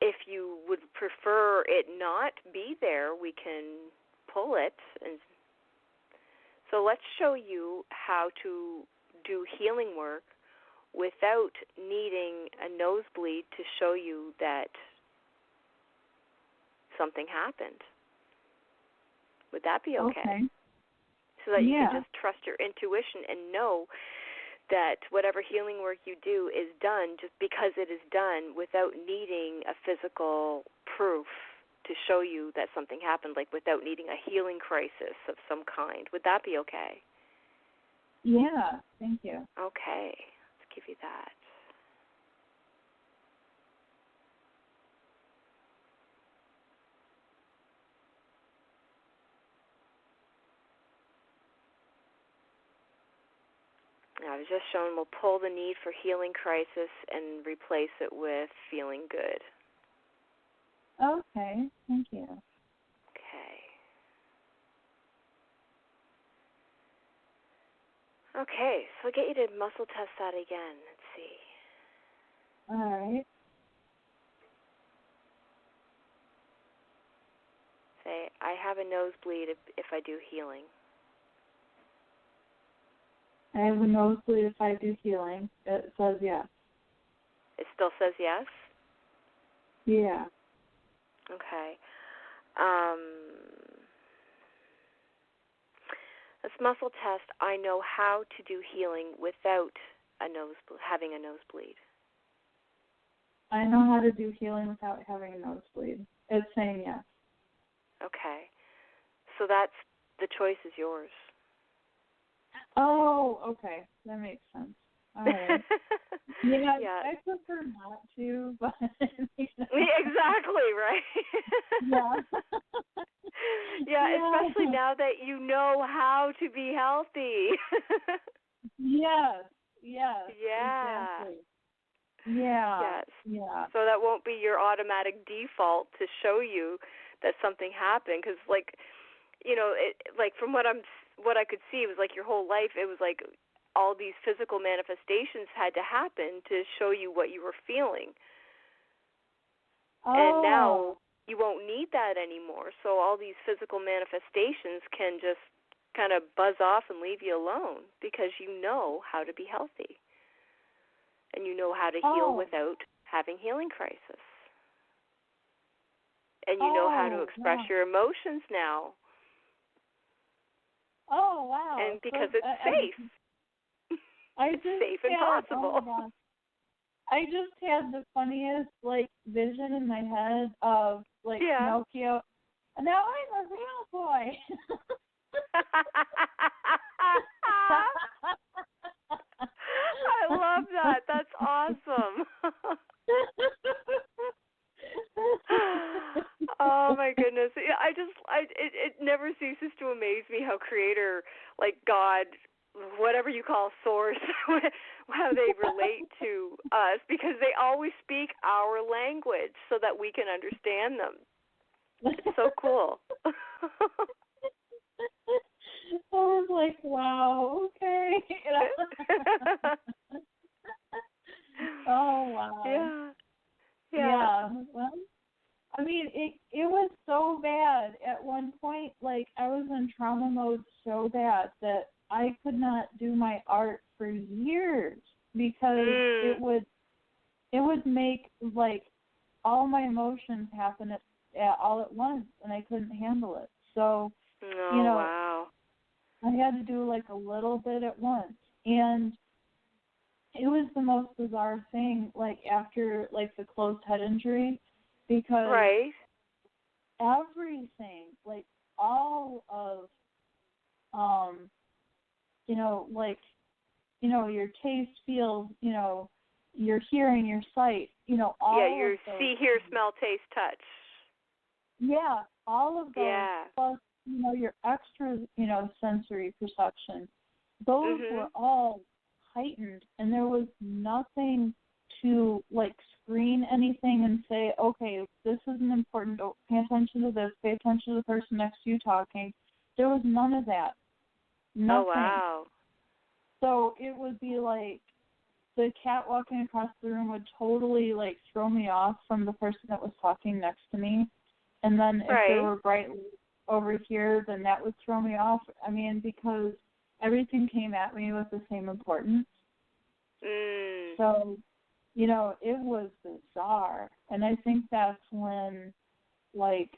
If you would prefer it not be there, we can pull it. And so let's show you how to do healing work without needing a nosebleed to show you that something happened. Would that be okay? So that you can just trust your intuition and know that whatever healing work you do is done just because it is done without needing a physical proof to show you that something happened, like without needing a healing crisis of some kind. Would that be okay? Yeah, thank you. Okay, let's give you that. I was just showing we'll pull the need for healing crisis and replace it with feeling good. Okay, thank you. Okay. Okay, so I'll get you to muscle test that again. Let's see. All right. Say, I have a nosebleed if I do healing. I have a nosebleed if I do healing. It says yes. It still says yes? Yeah. Okay. Let's muscle test. I know how to do healing without having a nosebleed. I know how to do healing without having a nosebleed. It's saying yes. Okay. So that's, the choice is yours. Oh, okay. That makes sense. All right. Yeah. I prefer not to, but Exactly, right? Yeah. Especially now that you know how to be healthy. Yes. Yeah. Exactly. Yeah. Yes. Yeah. So that won't be your automatic default to show you that something happened, because, like, you know, from what I could see, it was like your whole life, it was like all these physical manifestations had to happen to show you what you were feeling. Oh. And now you won't need that anymore. So all these physical manifestations can just kind of buzz off and leave you alone, because you know how to be healthy. And you know how to heal without having healing crisis. And you know how to express your emotions now. Oh, wow. And because it's safe. Safe and possible. Oh, I just had the funniest, vision in my head of, Pinocchio. And now I'm a real boy. I love that. That's awesome. Oh my goodness! It never ceases to amaze me how Creator, like God, whatever you call Source, how they relate to us, because they always speak our language so that we can understand them. It's so cool. I was like, wow, okay. Oh, wow. Yeah. Well, I mean, it was so bad at one point. I was in trauma mode so bad that I could not do my art for years, because it would make all my emotions happen all at once, and I couldn't handle it. So, wow. I had to do a little bit at once, and it was the most bizarre thing, like, after, like, the closed head injury, because Right. everything, like, all of, you know, like, you know, your taste, feels, you know, your hearing, your sight, you know, all Yeah, of your those see, hear, things. smell, taste, touch. Yeah, all of those, Yeah. plus, you know, your extra, you know, sensory perception, those were all heightened, and there was nothing to, like, screen anything and say, okay, this isn't important, don't pay attention to this, pay attention to the person next to you talking. There was none of that. Nothing. Oh, wow. So it would be like the cat walking across the room would totally, like, throw me off from the person that was talking next to me. And then if there were bright lights over here, then that would throw me off. I mean, because everything came at me with the same importance. So, you know, it was bizarre. And I think that's when, like,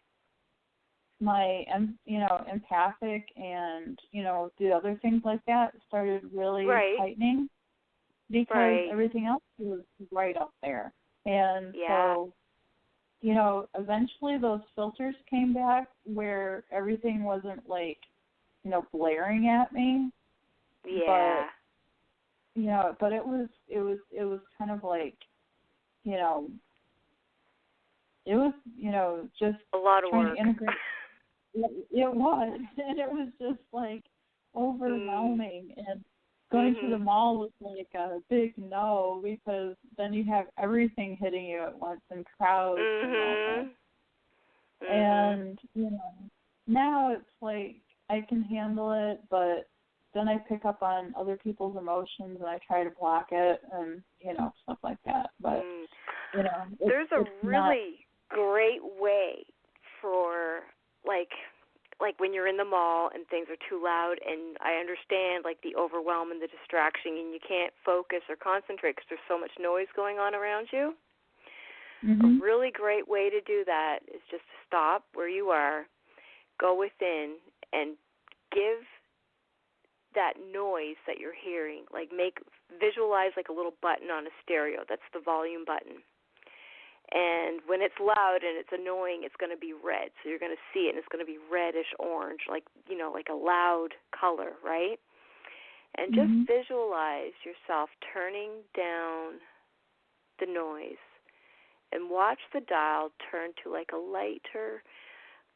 my, you know, empathic and, you know, the other things like that started really tightening, because everything else was right up there. And so, you know, eventually those filters came back where everything wasn't, like, you know, blaring at me. Yeah. But, you know, but it was kind of like, you know, it was, you know, just a lot of trying work. to integrate. It was, and it was just, like, overwhelming. And going to the mall was like a big no, because then you have everything hitting you at once, and crowds and all that. And, you know, now it's like I can handle it, but then I pick up on other people's emotions and I try to block it, and, you know, stuff like that. But, you know, there's a really great way for, like when you're in the mall and things are too loud, and I understand, like, the overwhelm and the distraction, and you can't focus or concentrate because there's so much noise going on around you. A really great way to do that is just to stop where you are, go within, and give that noise that you're hearing, like, visualize like a little button on a stereo. That's the volume button. And when it's loud and it's annoying, it's going to be red. So you're going to see it, and it's going to be reddish orange, like, you know, like a loud color, right? And just visualize yourself turning down the noise, and watch the dial turn to, like, a lighter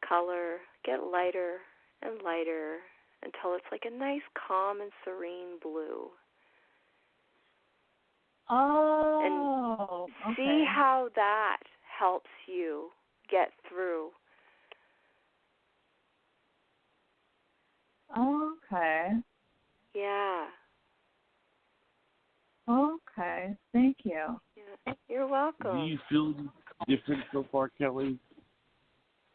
color, get lighter and lighter until it's like a nice, calm and serene blue. Oh, and see how that helps you get through. Okay. Yeah. Okay. Thank you. Yeah. You're welcome. Do you feel different so far, Kelly?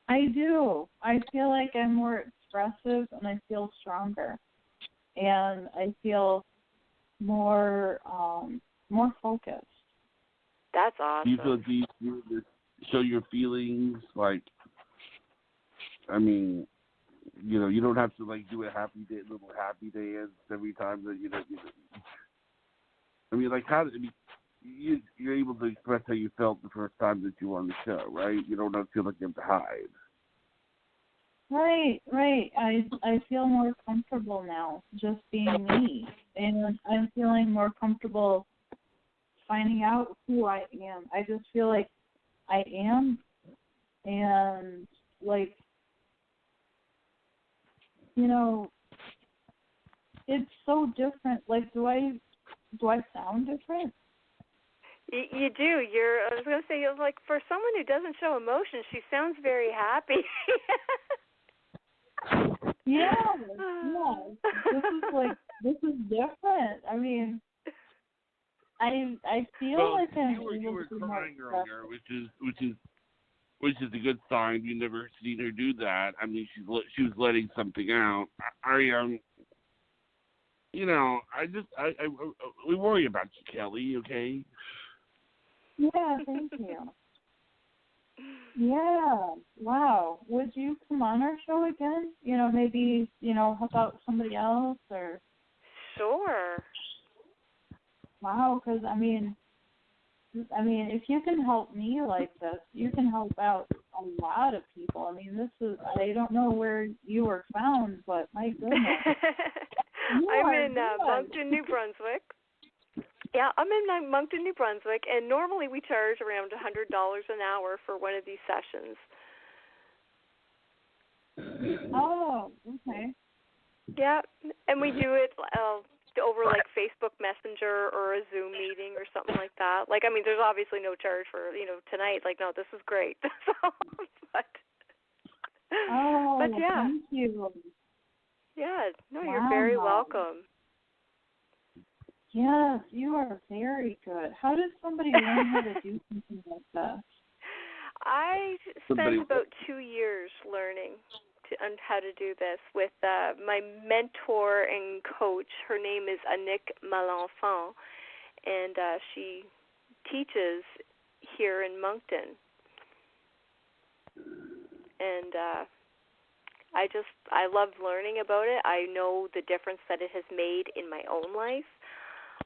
I do. I feel like I'm more expressive, and I feel stronger, and I feel more focused. That's awesome. Do you feel to show your feelings? Like, I mean, you know, you don't have to, like, do a little happy dance every time that you know. I mean, like, you're able to express how you felt the first time that you were on the show, right? You don't feel like you have to hide. Right. I feel more comfortable now just being me, and I'm feeling more comfortable finding out who I am. I just feel like I am, and, like, you know, it's so different. Like, do I sound different? You do. I was going to say, like, for someone who doesn't show emotion, she sounds very happy. Yeah. This is different. I mean, I feel like I'm you were crying earlier, which is a good sign. You never seen her do that. I mean, she was letting something out. You know, we worry about you, Kelly. Okay. Yeah. Thank you. Yeah. Wow. Would you come on our show again? You know, maybe, you know, help out somebody else, or? Sure. wow, because I mean, if you can help me like this, you can help out a lot of people. I mean, I don't know where you were found, but my goodness. I'm in Moncton, New Brunswick. Yeah, I'm in Moncton, New Brunswick, and normally we charge around $100 an hour for one of these sessions. Oh, okay. Yeah, and we do it over like Facebook Messenger or a Zoom meeting or something like that. Like, I mean, there's obviously no charge for, tonight. Like, no, this is great. but yeah. Thank you. Yeah, no, wow. You're very welcome. Yes, you are very good. How does somebody learn how to do something like this? I spent about 2 years learning on how to do this with my mentor and coach. Her name is Annick Malenfant, and she teaches here in Moncton. And I love learning about it. I know the difference that it has made in my own life.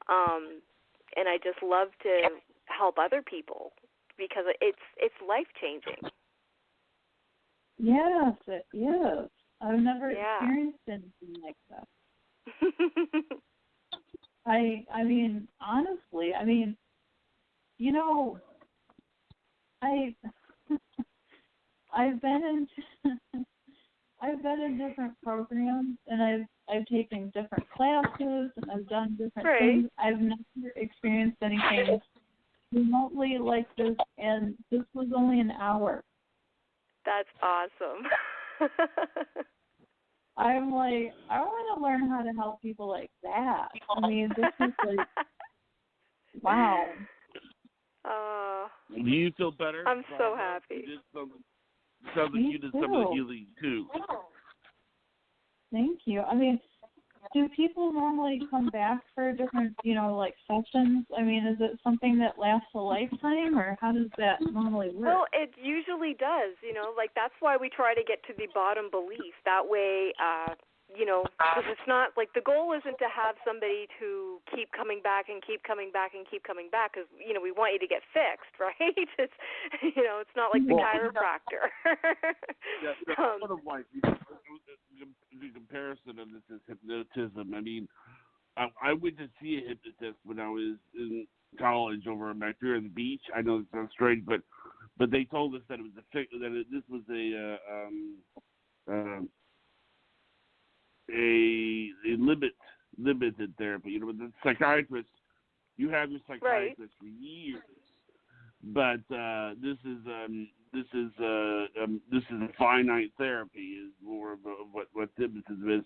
And I just love to help other people because it's life-changing. Yes, it is. I've never experienced anything like that. I mean, honestly, I've been in different programs, and I've taken different classes, and I've done different things. I've never experienced anything remotely like this, and this was only an hour. That's awesome. I'm like, I want to learn how to help people like that. I mean, this is like, wow. Do you feel better? I'm so happy. Sounds like you did some of the healing too. Thank you. I mean, do people normally come back for different, like sessions? I mean, is it something that lasts a lifetime, or how does that normally work? Well, it usually does. Like that's why we try to get to the bottom belief. That way, because it's not like the goal isn't to have somebody to keep coming back and keep coming back and keep coming back because we want you to get fixed, right? It's it's not like the chiropractor. That's sort of like the comparison of this is hypnotism. I mean, I went to see a hypnotist when I was in college over at my Fear of the Beach. I know it sounds strange, but they told us that it was this was a limited therapy. With the psychiatrist, you have your psychiatrist for years, but this is a finite therapy is more of what hypnotism is,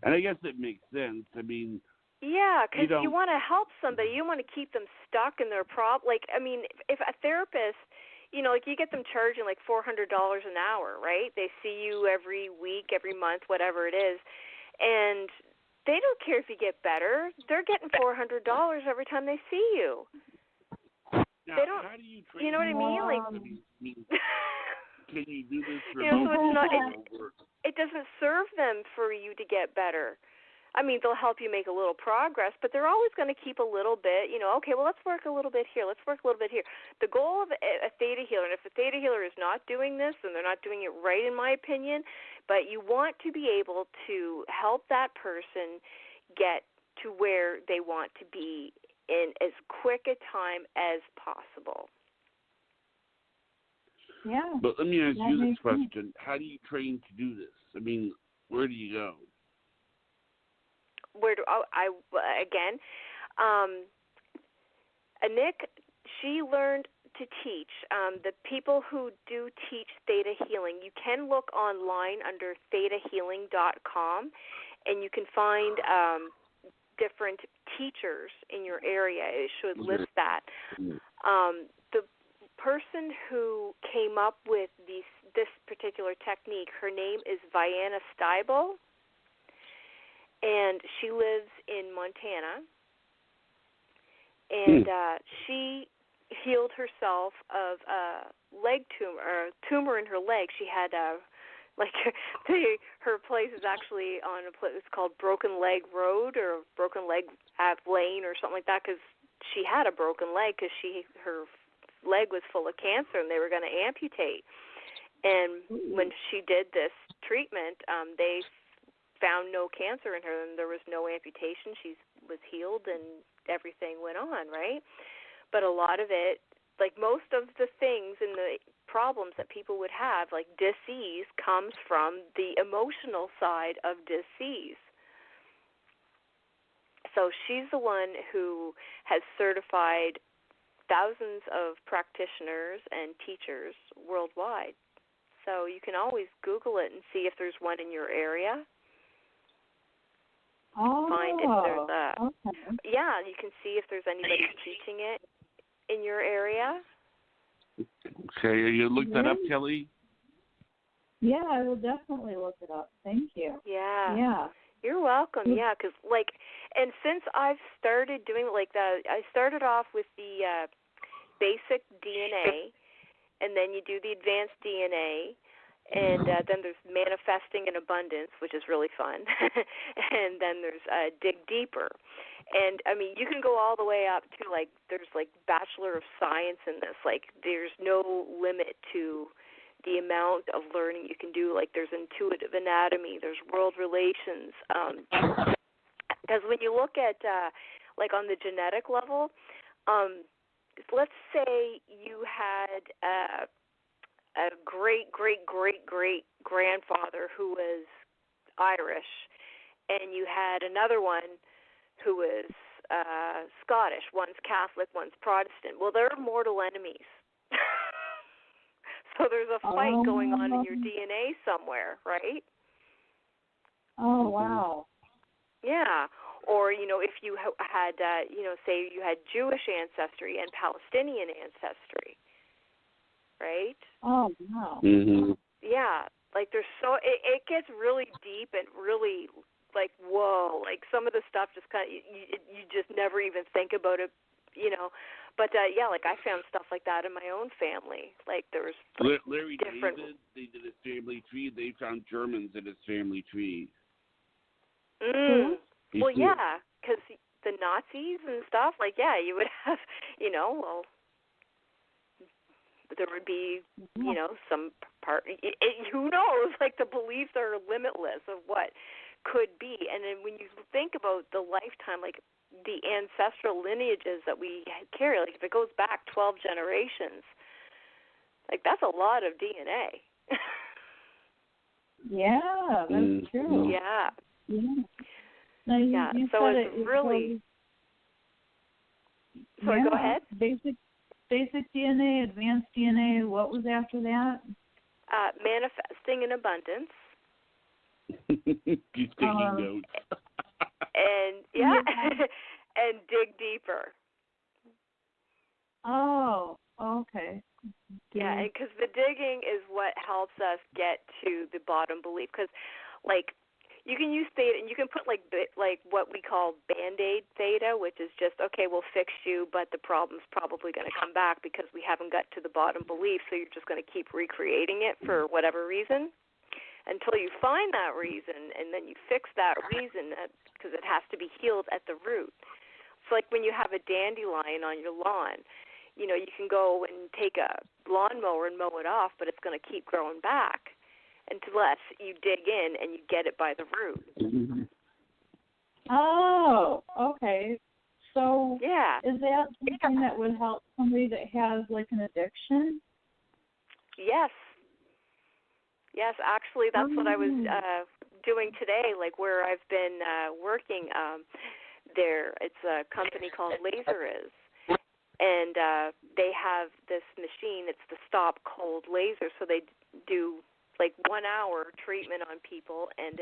and I guess it makes sense. I mean, yeah, because you want to help somebody, you want to keep them stuck in their problem. Like, I mean, if a therapist, like you get them charging like $400 an hour, right? They see you every week, every month, whatever it is, and they don't care if you get better. They're getting $400 every time they see you. Now, they don't. How do you know what I mean? Like, can you do this so it's not. It doesn't serve them for you to get better. I mean, they'll help you make a little progress, but they're always going to keep a little bit, okay, well, let's work a little bit here. Let's work a little bit here. The goal of a theta healer, and if a theta healer is not doing this, then they're not doing it right, in my opinion, but you want to be able to help that person get to where they want to be in as quick a time as possible. Yeah. But let me ask you this question. How do you train to do this? I mean, where do you go? Annick, she learned to teach. The people who do teach theta healing, you can look online under thetahealing.com, and you can find different teachers in your area. It should list that. The person who came up with this particular technique, her name is Vianna Steibel, and she lives in Montana, and she healed herself of a leg tumor, or a tumor in her leg. She had her place is actually on a place called Broken Leg Road or Broken Leg Lane or something like that, because she had a broken leg because her leg was full of cancer and they were going to amputate. And when she did this treatment, they found no cancer in her and there was no amputation. She was healed and everything went on, right? But a lot of it, like most of the things and the problems that people would have, like dis-ease, comes from the emotional side of dis-ease. So she's the one who has certified thousands of practitioners and teachers worldwide. So you can always Google it and see if there's one in your area. Find if there's okay. Yeah, you can see if there's anybody teaching it in your area. Okay, are you look that up, Kelly? Yeah, I will definitely look it up. Thank you. Yeah. Yeah. You're welcome. Yeah, because and since I've started doing I started off with the basic DNA, and then you do the advanced DNA, and then there's manifesting in abundance, which is really fun, and then there's dig deeper. And I mean, you can go all the way up to there's Bachelor of Science in this. There's no limit to the amount of learning you can do. There's intuitive anatomy, there's world relations. Because when you look at on the genetic level, let's say you had a great grandfather who was Irish, and you had another one who was Scottish. One's Catholic, one's Protestant. Well, they're mortal enemies. So there's a fight going on in your DNA somewhere, right? Oh, wow. Yeah. Or, if you had, say you had Jewish ancestry and Palestinian ancestry, right? Oh, wow. Mm-hmm. Yeah. There's it gets really deep and really, whoa. Some of the stuff just kind of, you just never even think about it, But, I found stuff like that in my own family. There was Larry different... David, they did his family tree. They found Germans in his family tree. Mm. Well, yeah, because the Nazis and stuff, you would have, there would be, some part, who knows, the beliefs are limitless of what could be. And then when you think about the lifetime, the ancestral lineages that we carry, if it goes back 12 generations, that's a lot of DNA. Yeah, that's true. Yeah. Yeah. Now, you so said it's really... Sorry, yeah, go ahead. Basic DNA, advanced DNA, what was after that? Manifesting in abundance. He's taking notes. And, and dig deeper. Oh, okay. Yeah, because the digging is what helps us get to the bottom belief. Because, you can use theta, and you can put, what we call Band-Aid theta, which is just, okay, we'll fix you, but the problem's probably going to come back because we haven't got to the bottom belief, so you're just going to keep recreating it for whatever reason until you find that reason, and then you fix that reason because it has to be healed at the root. It's like when you have a dandelion on your lawn. You can go and take a lawnmower and mow it off, but it's going to keep growing back unless you dig in and you get it by the root. Oh, okay. So yeah. Is that something that would help somebody that has an addiction? Yes. Yes, actually that's what I was doing today, where I've been working there. It's a company called Laser-Is. And they have this machine, it's the Stop Cold Laser, so they do 1 hour treatment on people, and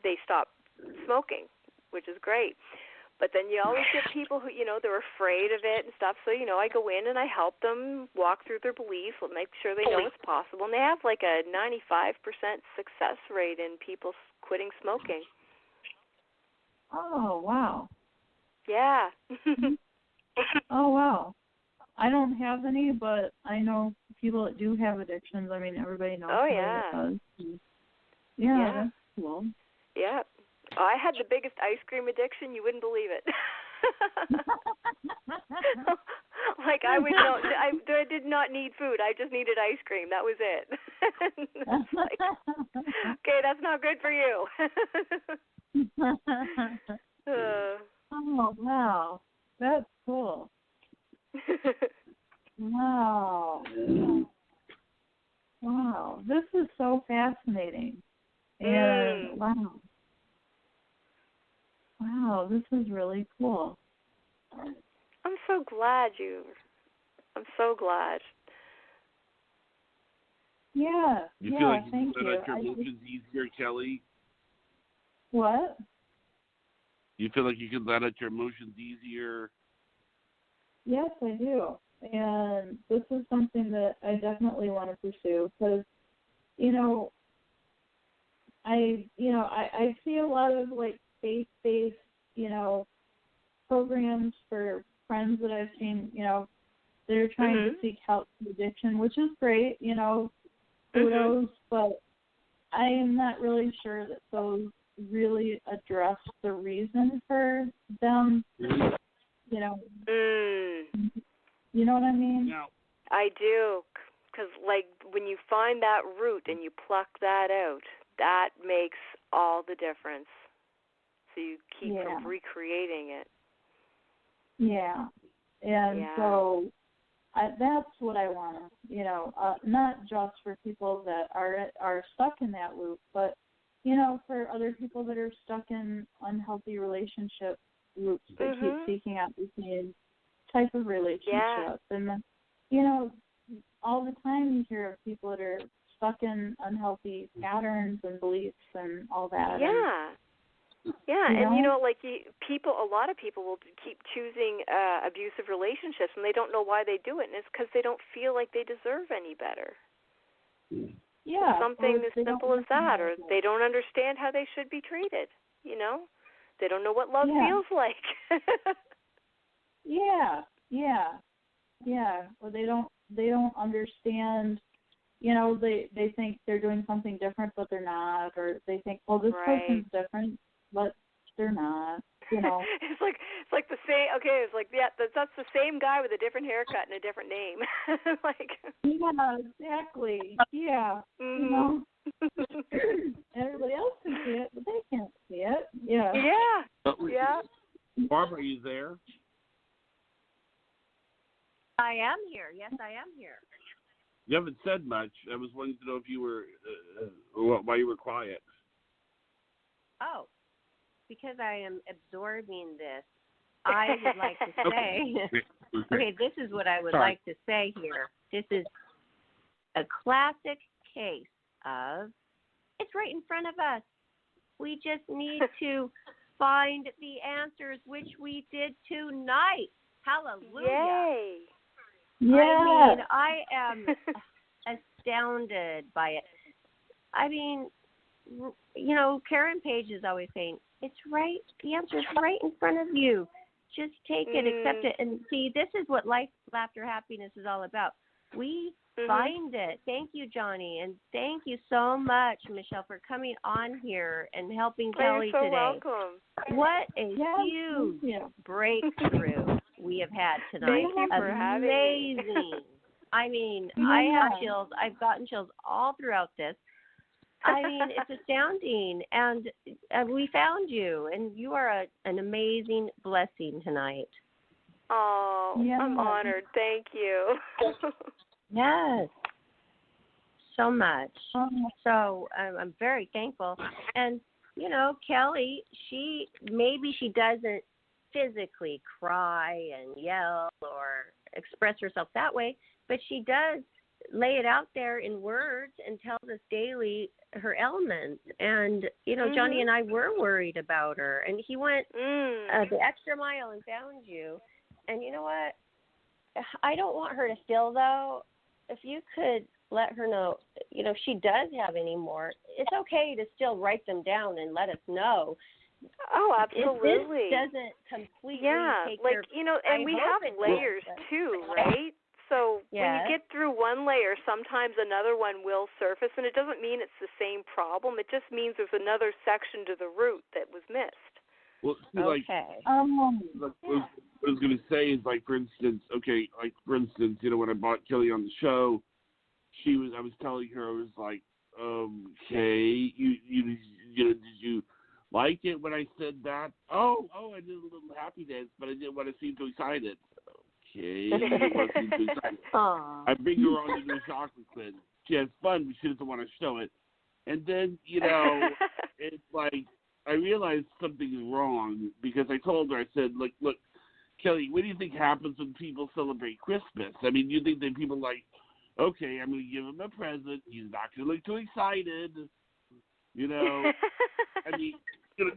they stop smoking, which is great. But then you always get people who, they're afraid of it and stuff. So, I go in and I help them walk through their beliefs, make sure they know it's possible. And they have a 95% success rate in people quitting smoking. Oh, wow. Yeah. Oh, wow. I don't have any, but I know people that do have addictions. I mean, everybody knows somebody that does. Yeah, that's cool. Yeah. Oh, I had the biggest ice cream addiction. You wouldn't believe it. Like I would know, I did not need food. I just needed ice cream. That was it. It's like, okay, that's not good for you. Oh, wow. That's cool. Wow. Wow. This is so fascinating. And wow. Wow, this is really cool. I'm so glad I'm so glad. Yeah. You yeah, feel like you thank can you. let out your emotions easier, Kelly? What? You feel like you can let out your emotions easier? Yes, I do. And this is something that I definitely want to pursue because, I see a lot of like faith-based, programs for friends that I've seen, that are trying to seek help with addiction, which is great, kudos, but I am not really sure that those really address the reason for them, You know what I mean? Now, I do, because like when you find that root and you pluck that out, that makes all the difference. So you keep from recreating it. Yeah. And so that's what I want to, not just for people that are stuck in that loop, but, for other people that are stuck in unhealthy relationship loops that keep seeking out the same type of relationship. Yeah. And, all the time you hear of people that are stuck in unhealthy patterns and beliefs and all that. Yeah. And like a lot of people will keep choosing abusive relationships, and they don't know why they do it, and it's because they don't feel like they deserve any better. Yeah, something as simple as that, or they don't understand how they should be treated. They don't know what love feels like. Or they don't understand. They think they're doing something different, but they're not, or they think, well, this person's different, but they're not. It's like the same. Okay, it's like that's the same guy with a different haircut and a different name. Like. Yeah, exactly. Yeah. Everybody else can see it, but they can't see it. Yeah. Yeah. Barbara, are you there? I am here. Yes, I am here. You haven't said much. I was wanting to know if you were why you were quiet. Oh, because I am absorbing this. I would like to say, okay, this is what I would like to say here. This is a classic case of it's right in front of us. We just need to find the answers, which we did tonight. Hallelujah. Yay. Yeah. I mean, I am astounded by it. I mean, Karen Page is always saying, it's right, the answer's right in front of you. Just take it, accept it, and see, this is what life, laughter, happiness is all about. We find it. Thank you, Johnny, and thank you so much, Michelle, for coming on here and helping Kelly you're so today. welcome. What a huge breakthrough we have had tonight. Thank you for having me. Amazing. I mean, I have chills. I've gotten chills all throughout this. I mean, it's astounding, and we found you, and you are an amazing blessing tonight. Oh, I'm honored. Thank you. Yes, so much. So I'm very thankful. And, Kelly, she doesn't physically cry and yell or express herself that way, but she does lay it out there in words and tells us daily her ailments. And, Johnny and I were worried about her, and he went the extra mile and found you. And you know what? I don't want her to feel, though, if you could let her know, if she does have any more, it's okay to still write them down and let us know. Oh, absolutely. If this doesn't completely take like, care, and we have layers too, right? So when you get through one layer, sometimes another one will surface, and it doesn't mean it's the same problem. It just means there's another section to the root that was missed. Well, see, like, Okay. what I was going to say is, like, for instance, when I brought Kelly on the show, I was telling her, I was like, okay, did you like it when I said that? Oh, I did a little happy dance, but I didn't want to seem too excited. Okay, you didn't want to seem too excited. I bring her on to do a chocolate quiz. She has fun, but she doesn't want to show it. And then, it's like, I realized something is wrong because I told her, I said, look, Kelly, what do you think happens when people celebrate Christmas? I mean, you think that people like, okay, I'm going to give him a present. He's not going to look too excited. I mean,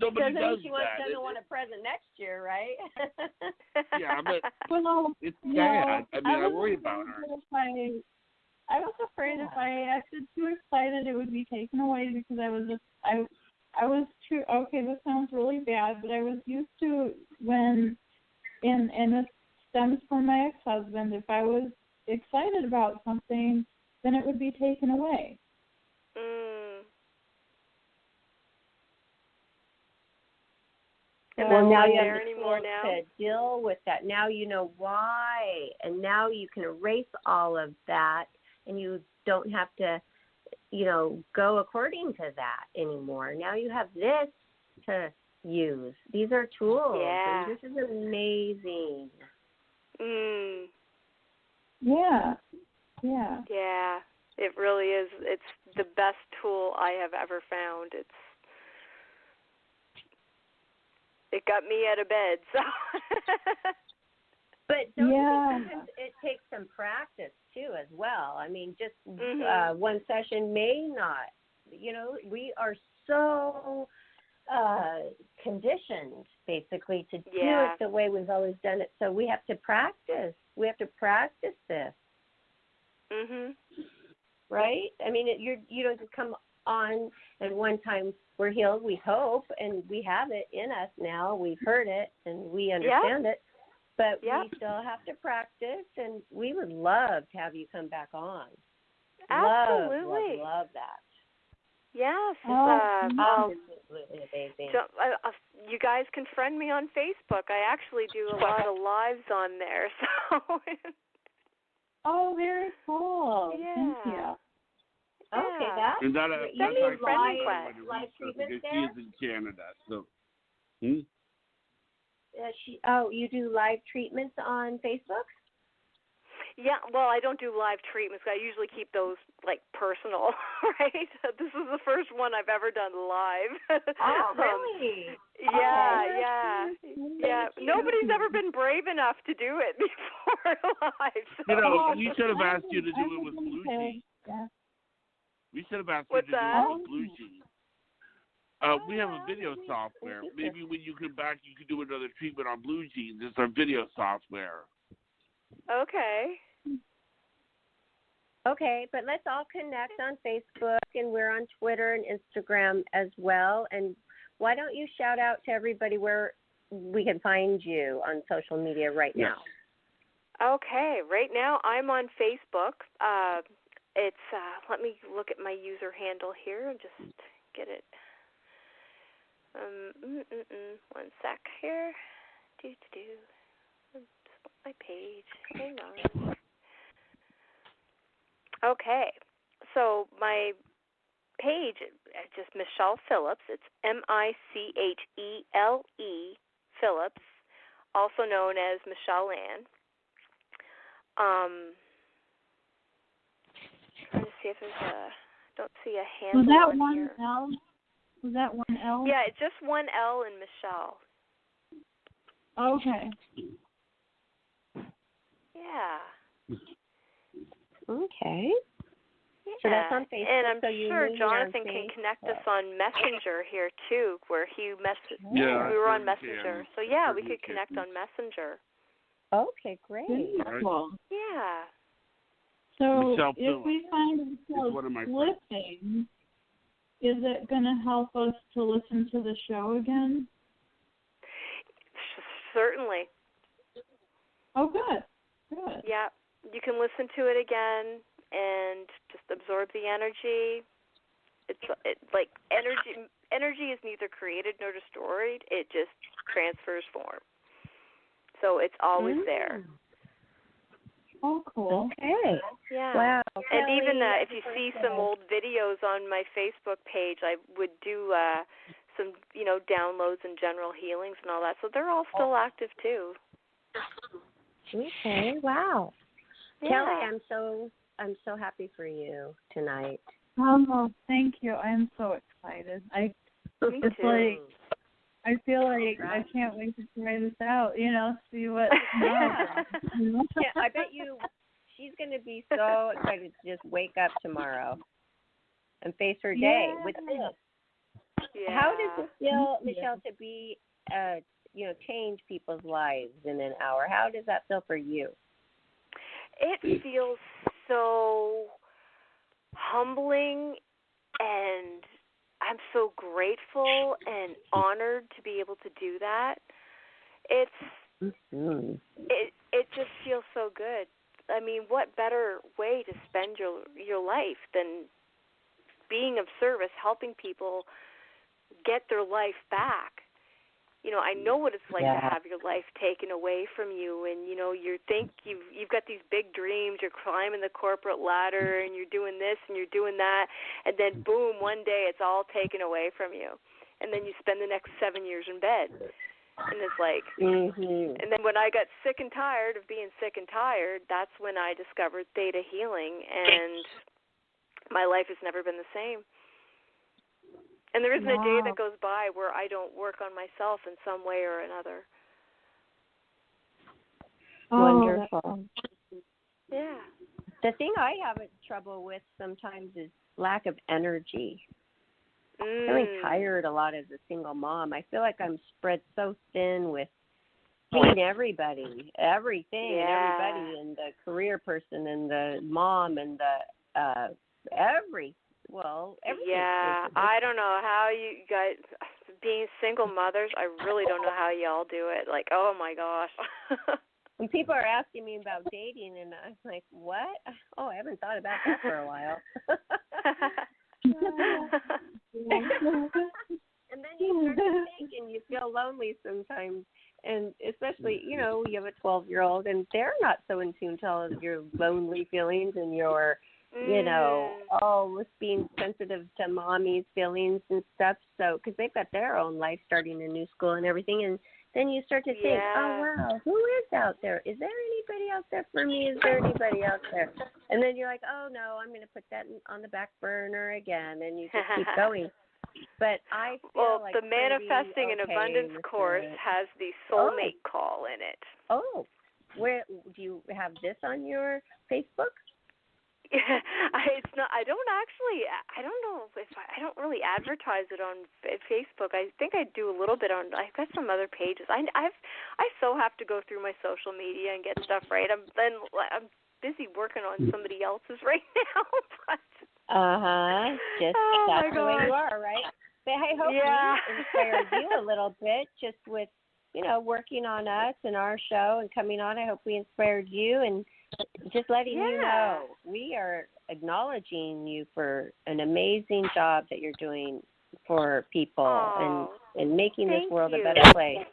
nobody does that. Doesn't want a present next year, right? Yeah, but it's sad. I mean, I worry about her. I was afraid if I acted too excited, it would be taken away because I was too. Okay, this sounds really bad, but I was used to when, and it stems from my ex-husband. If I was excited about something, then it would be taken away. Well, now you have the tools to deal with that. Now you know why, and now you can erase all of that, and you don't have to, go according to that anymore. Now you have this to use. These are tools. Yeah. And this is amazing. Yeah. Yeah. Yeah. It really is. It's the best tool I have ever found. It got me out of bed, so. But don't you think it takes some practice, too, as well? I mean, just one session may not. We are so conditioned, basically, to do it the way we've always done it. So we have to practice. We have to practice this. Right? I mean, you don't just come on and one time we're healed, we hope, and we have it in us now. We've heard it and we understand it. But we still have to practice, and we would love to have you come back on. Absolutely. Love that. Yes. Absolutely amazing. You guys can friend me on Facebook. I actually do a lot of lives on there. So. Oh, very cool. Yeah. Thank you. Okay, that's live treatment because there? she is in Canada, so. You do live treatments on Facebook? Yeah, well, I don't do live treatments. I usually keep those, personal, right? This is the first one I've ever done live. Oh, really? Yeah. Nobody's ever been brave enough to do it before live. So. We should have asked you to do it with Blue Jeans. Yeah. We should have asked you to do it with Blue Jeans. We have a video software. Maybe when you come back, you could do another treatment on Blue Jeans. It's our video software. Okay. Okay, but let's all connect on Facebook, and we're on Twitter and Instagram as well. And why don't you shout out to everybody where we can find you on social media right now? Okay, right now I'm on Facebook. It's let me look at my user handle here and just get it. One sec here. My page. Hang on. Okay. So my page is just Michelle Phillips. It's Michele Phillips, also known as Michelle Ann. Trying to see if there's don't see a handle Was that on one here. L? Was that one L? Yeah, it's just one L in Michelle. Okay. Yeah. Okay. Yeah. So that's on Facebook. And I'm so sure Jonathan can connect us on Messenger here too, where we were on Messenger. So yeah, we could connect on Messenger. Okay, great. Cool. Yeah. So Michelle if we find ourselves slipping, is it going to help us to listen to the show again? Certainly. Oh, good. Good. Yeah. You can listen to it again and just absorb the energy. It's like energy is neither created nor destroyed. It just transfers form. So it's always there. Oh, cool. Okay. Yeah. Wow. And Kelly, even if you see some old videos on my Facebook page, I would do some, downloads and general healings and all that. So they're all still active too. Okay. Wow. Yeah. Kelly, I'm so happy for you tonight. Oh, thank you. I'm so excited. Me It's too. like I feel like I can't wait to try this out. See what. Yeah, I bet she's going to be so excited to just wake up tomorrow and face her day with this. Yeah. How does it feel, Michelle, to be, change people's lives in an hour? How does that feel for you? It feels so humbling, and I'm so grateful and honored to be able to do that. It just feels so good. I mean, what better way to spend your life than being of service, helping people get their life back? I know what it's like to have your life taken away from you, and you think you've got these big dreams, you're climbing the corporate ladder, and you're doing this and you're doing that, and then boom, one day it's all taken away from you, and then you spend the next 7 years in bed, and it's like, and then when I got sick and tired of being sick and tired, that's when I discovered theta healing, and my life has never been the same. And there isn't a day that goes by where I don't work on myself in some way or another. Wonderful. Yeah. The thing I have trouble with sometimes is lack of energy. I'm feeling tired a lot as a single mom. I feel like I'm spread so thin with seeing everybody, everything, and everybody, and the career person, and the mom, and the everything. Yeah, I don't know how you guys, being single mothers, I really don't know how y'all do it. Like, oh my gosh. When people are asking me about dating, and I'm like, what? Oh, I haven't thought about that for a while. And then you start to think, and you feel lonely sometimes. And especially, you have a 12-year-old, and they're not so in tune to all of your lonely feelings and your being sensitive to mommy's feelings and stuff. So, because they've got their own life starting a new school and everything, and then you start to think, oh wow, who is out there? Is there anybody out there for me? Is there anybody out there? And then you're like, oh no, I'm going to put that on the back burner again, and you just keep going. But I feel like the Manifesting and Abundance course has the soulmate call in it. Oh, where do you have this on your Facebook? It's not. I don't know if I don't really advertise it on Facebook. I think I do a little bit on. I've got some other pages. I so have to go through my social media and get stuff right. I'm busy working on somebody else's right now. But just that's the way you are, right? But I hope we inspired you a little bit, just with working on us and our show and coming on. I hope we inspired you and just letting you know we are acknowledging you for an amazing job that you're doing for people and making this world a better place.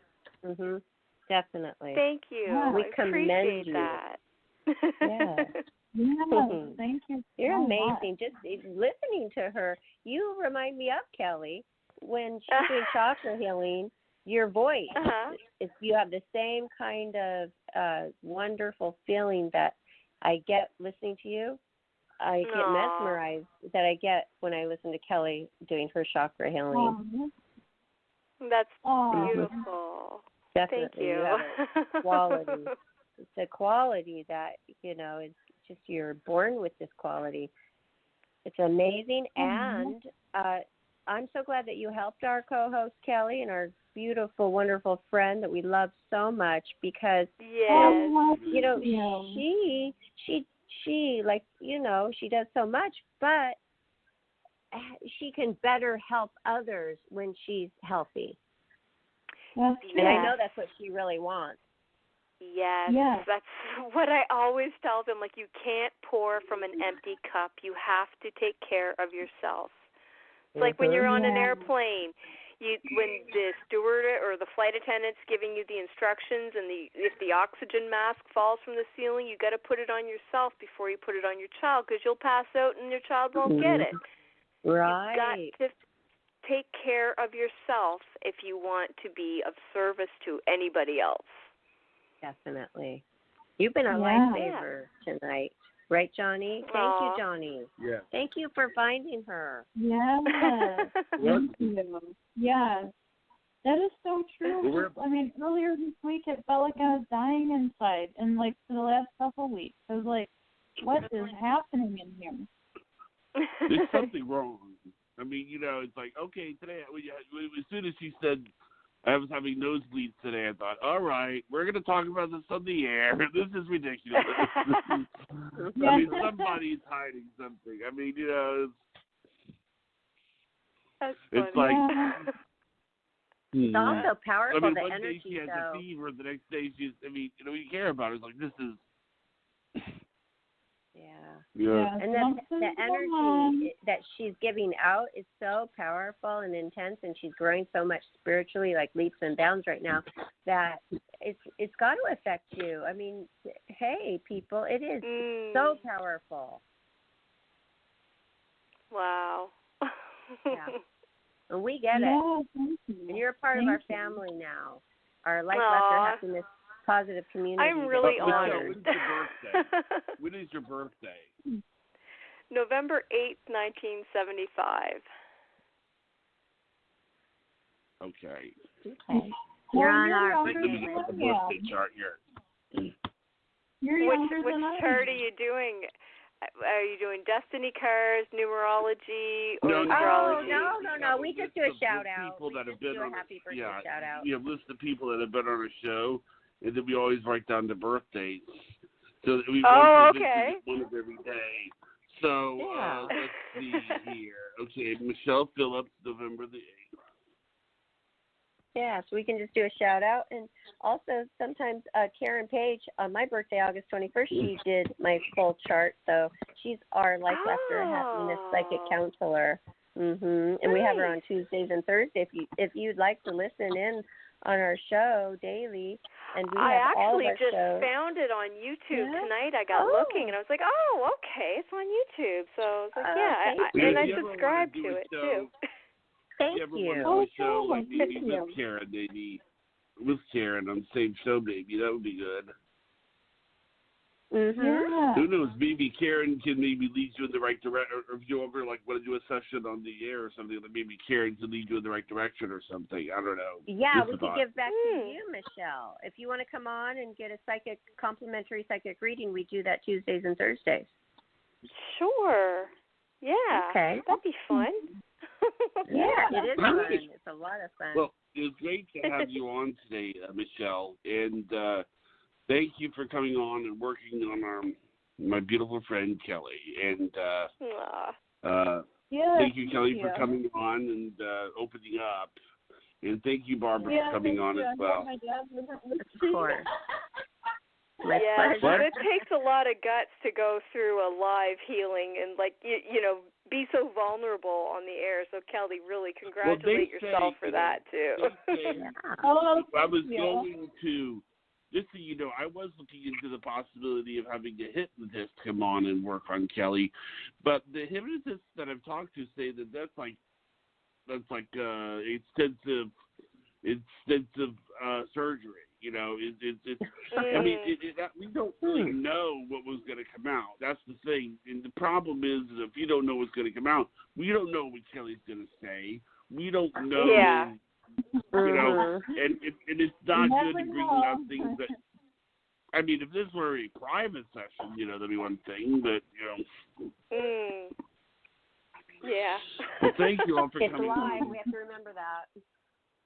Definitely. Thank you. We I commend you. That. Thank you. You're amazing. Just listening to her, you remind me of Kelly when she's doing chakra healing. Your voice, if you have the same kind of wonderful feeling that I get listening to you, I get mesmerized that I get when I listen to Kelly doing her chakra healing. That's beautiful. Definitely. Thank you. Have a quality. It's a quality that, it's just you're born with this quality. It's amazing. And I'm so glad that you helped our co-host, Kelly, and our beautiful, wonderful friend that we love so much because, she like, she does so much, but she can better help others when she's healthy. And I know that's what she really wants. Yes, that's what I always tell them. Like, you can't pour from an empty cup. You have to take care of yourself It's like when you're on an Yeah. airplane. When the steward or the flight attendant's giving you the instructions, and if the oxygen mask falls from the ceiling, you got to put it on yourself before you put it on your child, because you'll pass out and your child won't get it. Right. You've got to take care of yourself if you want to be of service to anybody else. Definitely. You've been a lifesaver tonight. Right, Johnny? Thank you, Johnny. Yeah. Thank you for finding her. Yes. Thank you. Yes. That is so true. I mean, earlier this week it felt like I was dying inside, and like for the last couple of weeks, I was like, "What is happening in here?" There's something wrong. I mean, it's like, okay, today, as soon as she said I was having nosebleeds today, I thought, all right, we're going to talk about this on the air. This is ridiculous. I mean, somebody's hiding something. I mean, it's like... It's also powerful, I mean, the one energy, day she has a fever, the next day she's, you care about it. It's like, this is... Yeah. And the energy that she's giving out is so powerful and intense, and she's growing so much spiritually, like leaps and bounds right now, that it's got to affect you. I mean, hey, people, it is so powerful. Wow. Yeah. And we get it. And you're a part of our family now. Our life, laughter, happiness, positive community. I'm really When's honored. your birthday? When is your birthday? November 8th, 1975. Okay. You're on our birthday chart here. Which chart are you doing? Are you doing destiny cards, numerology, or astrology? No. We just do a shout out. People that have been do a happy birthday shout out. We have a list of people that have been on our show, and then we always write down the birthdays. So we okay. One of every day. So let's see here. Okay, Michelle Phillips, November the 8th. Yeah, so we can just do a shout out. And also sometimes Karen Page, on my birthday, August 21st, she did my full chart. So she's our life, laughter, and happiness psychic counselor. And we have her on Tuesdays and Thursdays. If you'd like to listen in on our show daily, and we have all of our shows. I actually just found it on YouTube tonight. I got looking, and I was like, oh, okay, it's on YouTube. So I was like, and I subscribe to it, too. Thank you. Show, like maybe with Karen on the same show, maybe that would be good. Who knows? Maybe Karen can maybe lead you in the right direction, or if you ever want to do a session on the air or something, that maybe Karen can lead you in the right direction or something. I don't know. Yeah, we could give back to you, Michelle. If you want to come on and get a complimentary psychic reading, we do that Tuesdays and Thursdays. Sure. Yeah. Okay. That'd be fun. Yeah, it is fun. It's a lot of fun. Well, it was great to have you on today, Michelle, and thank you for coming on and working on my beautiful friend Kelly. And thank you, Kelly, for coming on and opening up. And thank you, Barbara, for coming on as well. Of course. It takes a lot of guts to go through a live healing and be so vulnerable on the air. So Kelly, really congratulate yourself for that too. I was going to, just so you know, I was looking into the possibility of having a hypnotist come on and work on Kelly, but the hypnotists that I've talked to say that that's like extensive surgery. I mean, we don't really know what was going to come out. That's the thing. And the problem is if you don't know what's going to come out, we don't know what Kelly's going to say. We don't know, and it's not good to bring out things that, I mean, if this were a private session, that'd be one thing, but, Yeah. Well, thank you all for coming. It's live. We have to remember that.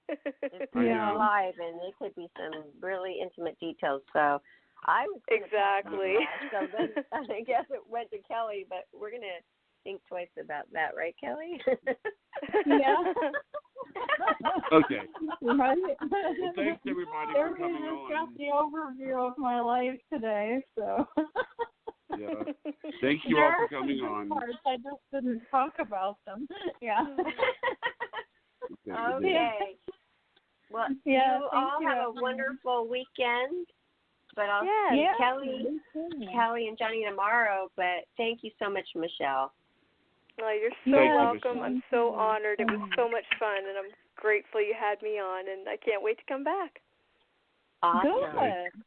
It's live, and it could be some really intimate details. So I was exactly. So then I guess it went to Kelly, but we're gonna think twice about that, right, Kelly? Yeah. Okay. Right. Well, thanks everybody for coming on. Got the overview of my life today, so. Yeah. Thank you all for coming on. Parts. I just didn't talk about them. Yeah. Okay. Well, you all have a wonderful weekend. But I'll see Kelly and Johnny tomorrow. But thank you so much, Michelle. Oh, you're so welcome. I'm so honored. It was so much fun, and I'm grateful you had me on, and I can't wait to come back. Awesome. Good.